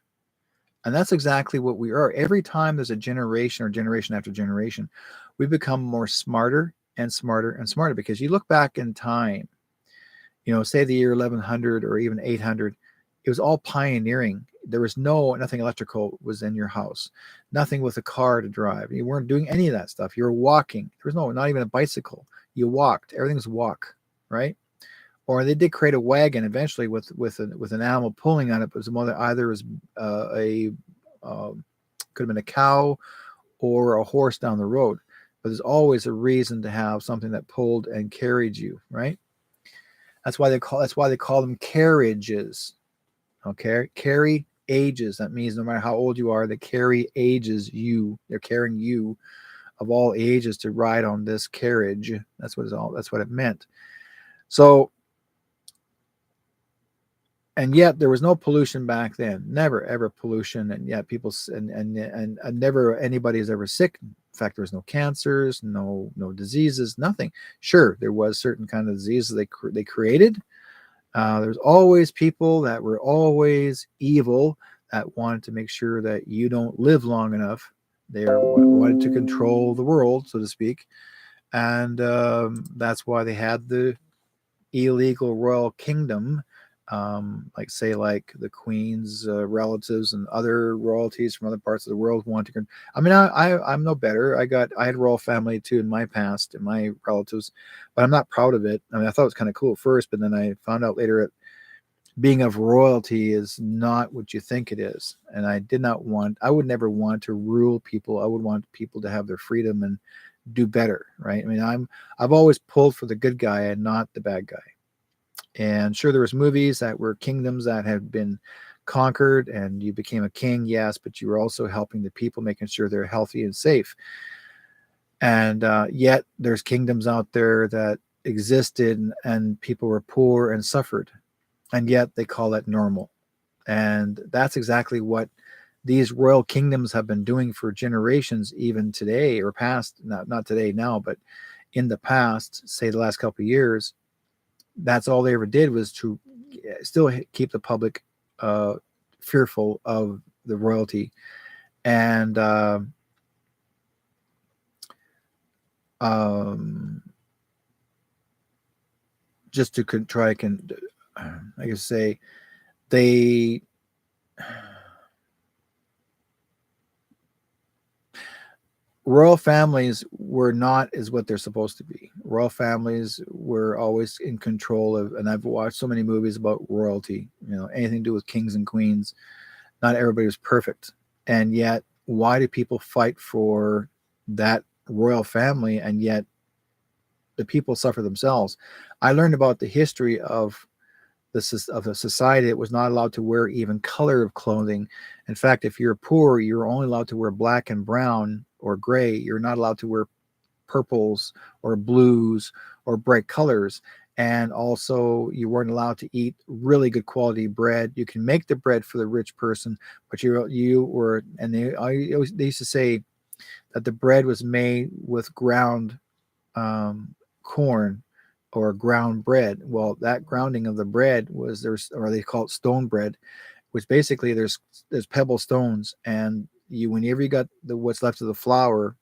S1: And that's exactly what we are. Every time there's a generation or generation after generation, we become more smarter and smarter and smarter, because you look back in time, say the year 1100 or even 800, it was all pioneering. There was nothing electrical was in your house, nothing with a car to drive. You weren't doing any of that stuff. You were walking. There was not even a bicycle. You walked. Everything's walk, right? or they did create a wagon eventually with an animal pulling on it. But it was either was a could have been a cow or a horse down the road. But there's always a reason to have something that pulled and carried you, right? That's why they call them carriages. Okay, carry ages. That means no matter how old you are, they carry ages you. They're carrying you of all ages to ride on this carriage. That's what it meant. So, and yet there was no pollution back then. Never ever pollution, and yet people and never anybody is ever sick. In fact, there was no cancers, no diseases, nothing. Sure, there was certain kind of diseases they created. There's always people that were always evil that wanted to make sure that you don't live long enough. They wanted to control the world, so to speak, and that's why they had the illegal royal kingdom, like the queen's relatives and other royalties from other parts of the world want to. I mean, I'm no better. I had royal family too in my past, in my relatives, but I'm not proud of it. I mean, I thought it was kind of cool at first, but then I found out later that being of royalty is not what you think it is. And I would never want to rule people. I would want people to have their freedom and do better, right? I mean, I've always pulled for the good guy and not the bad guy. And sure, there was movies that were kingdoms that had been conquered and you became a king, yes, but you were also helping the people, making sure they're healthy and safe. And yet there's kingdoms out there that existed and people were poor and suffered. And yet they call it normal. And that's exactly what these royal kingdoms have been doing for generations, even today or past, not today now, but in the past, say the last couple of years. That's all they ever did was to still keep the public fearful of the royalty. And just to try, I guess say, they royal families were not as what they're supposed to be. Royal families were always in control of, and I've watched so many movies about royalty, anything to do with kings and queens. Not everybody was perfect. And yet, why do people fight for that royal family? And yet the people suffer themselves. I learned about the history of a society that was not allowed to wear even color of clothing. In fact, if you're poor, you're only allowed to wear black and brown or gray. You're not allowed to wear purples or blues or bright colors. And also, you weren't allowed to eat really good quality bread. You can make the bread for the rich person, but you were, and they used to say that the bread was made with ground corn or ground bread. Well, that grounding of the bread was or they call it stone bread, which basically there's pebble stones, and whenever you got what's left of the flour,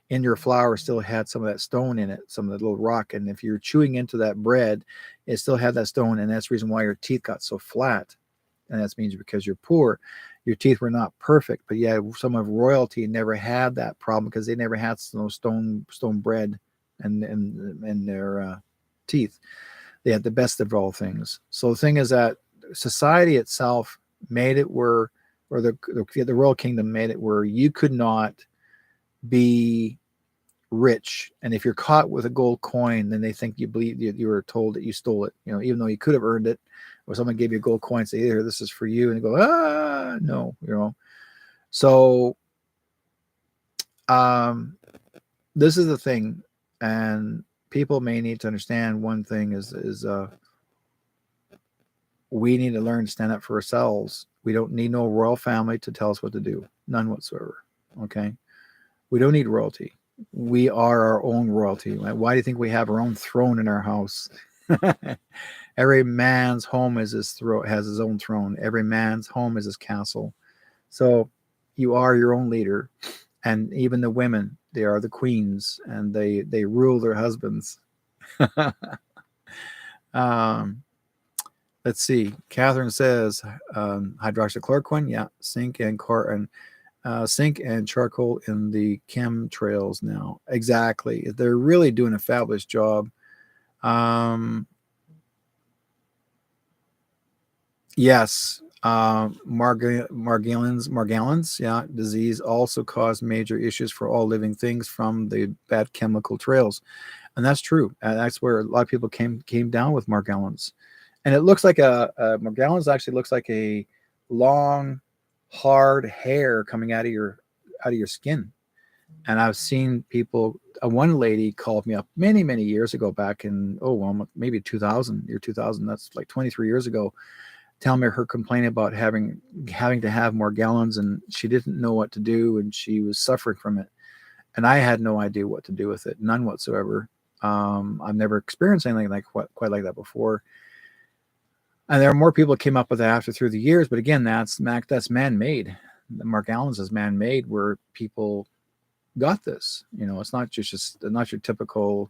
S1: in your flour still had some of that stone in it, some of the little rock, and if you're chewing into that bread, it still had that stone, and that's the reason why your teeth got so flat, and that means because you're poor, your teeth were not perfect. But yeah, some of royalty never had that problem because they never had no stone bread and their teeth. They had the best of all things. So the thing is that society itself made it where, or the royal kingdom made it where you could not be rich, and if you're caught with a gold coin, then they think you were told that you stole it, even though you could have earned it, or someone gave you a gold coin and say, here, this is for you, and you go, no, so this is the thing, and people may need to understand one thing is we need to learn to stand up for ourselves. We don't need no royal family to tell us what to do, none whatsoever. Okay, we don't need royalty. We are our own royalty. Why do you think we have our own throne in our house? Every man's home is has his own throne. Every man's home is his castle. So you are your own leader. And even the women, they are the queens, and they rule their husbands. Let's see. Catherine says hydroxychloroquine, yeah, zinc and charcoal in the chemtrails now. Exactly. They're really doing a fabulous job. Yes. Margallons, yeah, disease also caused major issues for all living things from the bad chemical trails, and that's true. That's where a lot of people came down with Margallons, and it looks like a Margallons actually looks like a long, hard hair coming out of your skin. And I've seen people. One lady called me up many years ago, back in well, maybe 2000, year 2000. That's like 23 years ago. Telling me her complaint about having to have more gallons, and she didn't know what to do, and she was suffering from it. And I had no idea what to do with it, none whatsoever. I've never experienced anything like quite like that before. And there are more people that came up with that after through the years, but again, that's man-made. Mark Allen's is man-made, where people got this. It's not just not your typical.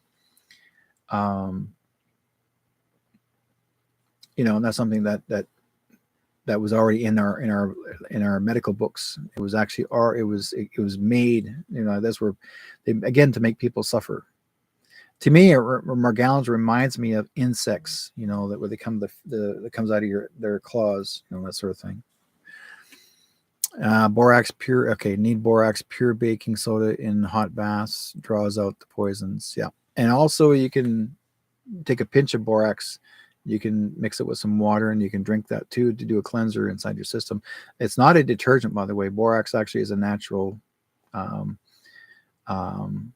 S1: Um, and that's something that was already in our medical books. It was actually it was made. That's where again, to make people suffer. To me, Margallons reminds me of insects. That where they come that comes out of their claws. That sort of thing. Borax pure. Okay, need borax pure baking soda in hot baths, draws out the poisons. Yeah, and also you can take a pinch of borax. You can mix it with some water, and you can drink that too to do a cleanser inside your system. It's not a detergent, by the way. Borax actually is a natural. Um, um,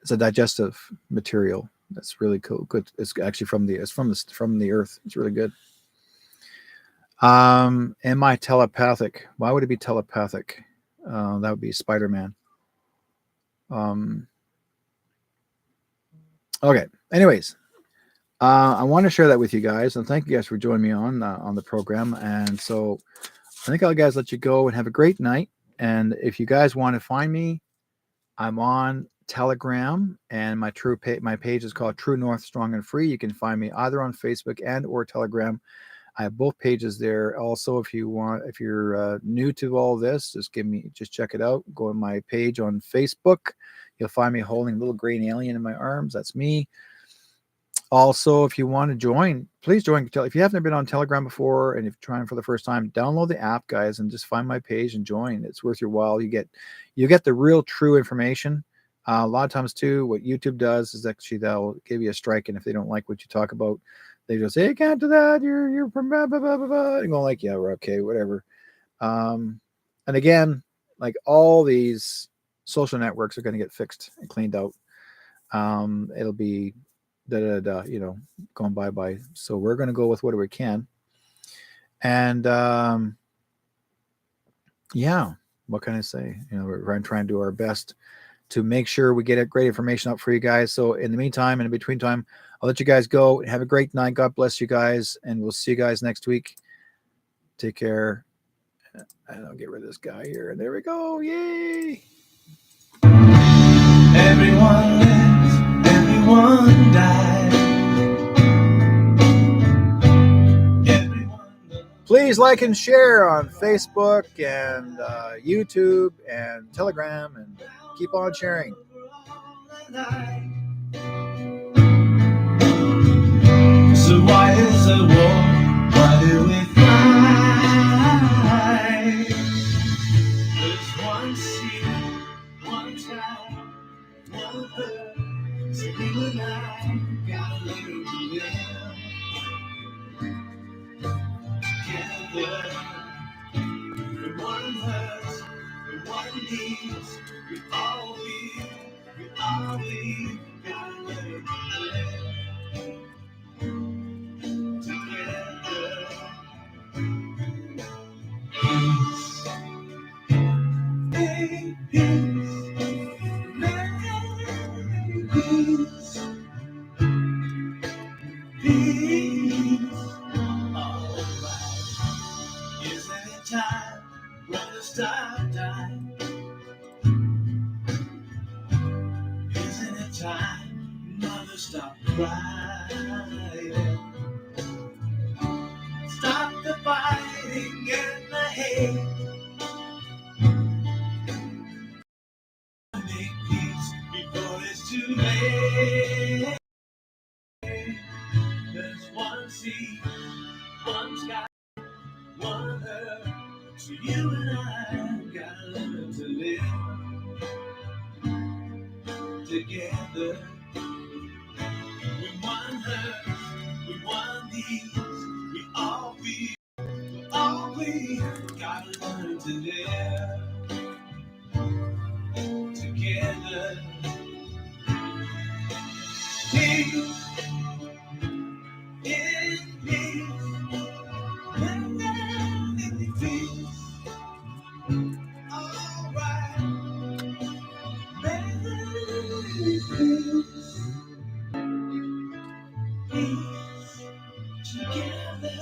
S1: it's a digestive material. That's really cool. Good. It's actually from the earth. It's really good. Am I telepathic? Why would it be telepathic? That would be Spider-Man. Okay. Anyways, I want to share that with you guys, and thank you guys for joining me on the program. And so, I think I'll guys let you go and have a great night. And if you guys want to find me, I'm on Telegram, and my page is called True North Strong and Free. You can find me either on Facebook and or Telegram. I have both pages there. Also, if you're new to all this, just check it out. Go on my page on Facebook. You'll find me holding a little green alien in my arms. That's me. Also, if you want to join, please join. If you haven't been on Telegram before and if you're trying for the first time, download the app, guys, and just find my page and join. It's worth your while. You get the real, true information. A lot of times, too, what YouTube does is actually they'll give you a strike, and if they don't like what you talk about, they just say, "Hey, you can't do that. You're from blah blah blah blah blah." And going like, "Yeah, we're okay, whatever." And again, like all these social networks are going to get fixed and cleaned out. It'll be going bye. So we're going to go with what we can. And yeah, what can I say? We're trying to do our best to make sure we get great information up for you guys. So in the meantime, in between time, I'll let you guys go. Have a great night. God bless you guys, and we'll see you guys next week. Take care. And I'll get rid of this guy here. There we go. Yay!
S3: Everyone lives, everyone dies.
S1: Please like and share on Facebook and YouTube and Telegram, and keep on sharing.
S3: So why is there war? Why do we fight? There's one sea, one sky, one earth. So you and I gotta learn to live together. When one hurts, when one needs, we all gotta learn to live together. Peace, make peace, make peace, peace. Alright, isn't it time to stop time? Isn't it time to stop crying? Stop the fighting and the hate. Make peace before it's too late. There's one sea, one sky. one earth. So you and I gotta learn to live together. We one earth, we one these, we all we gotta learn to live together. Peace in peace, and everything's alright. Peace together.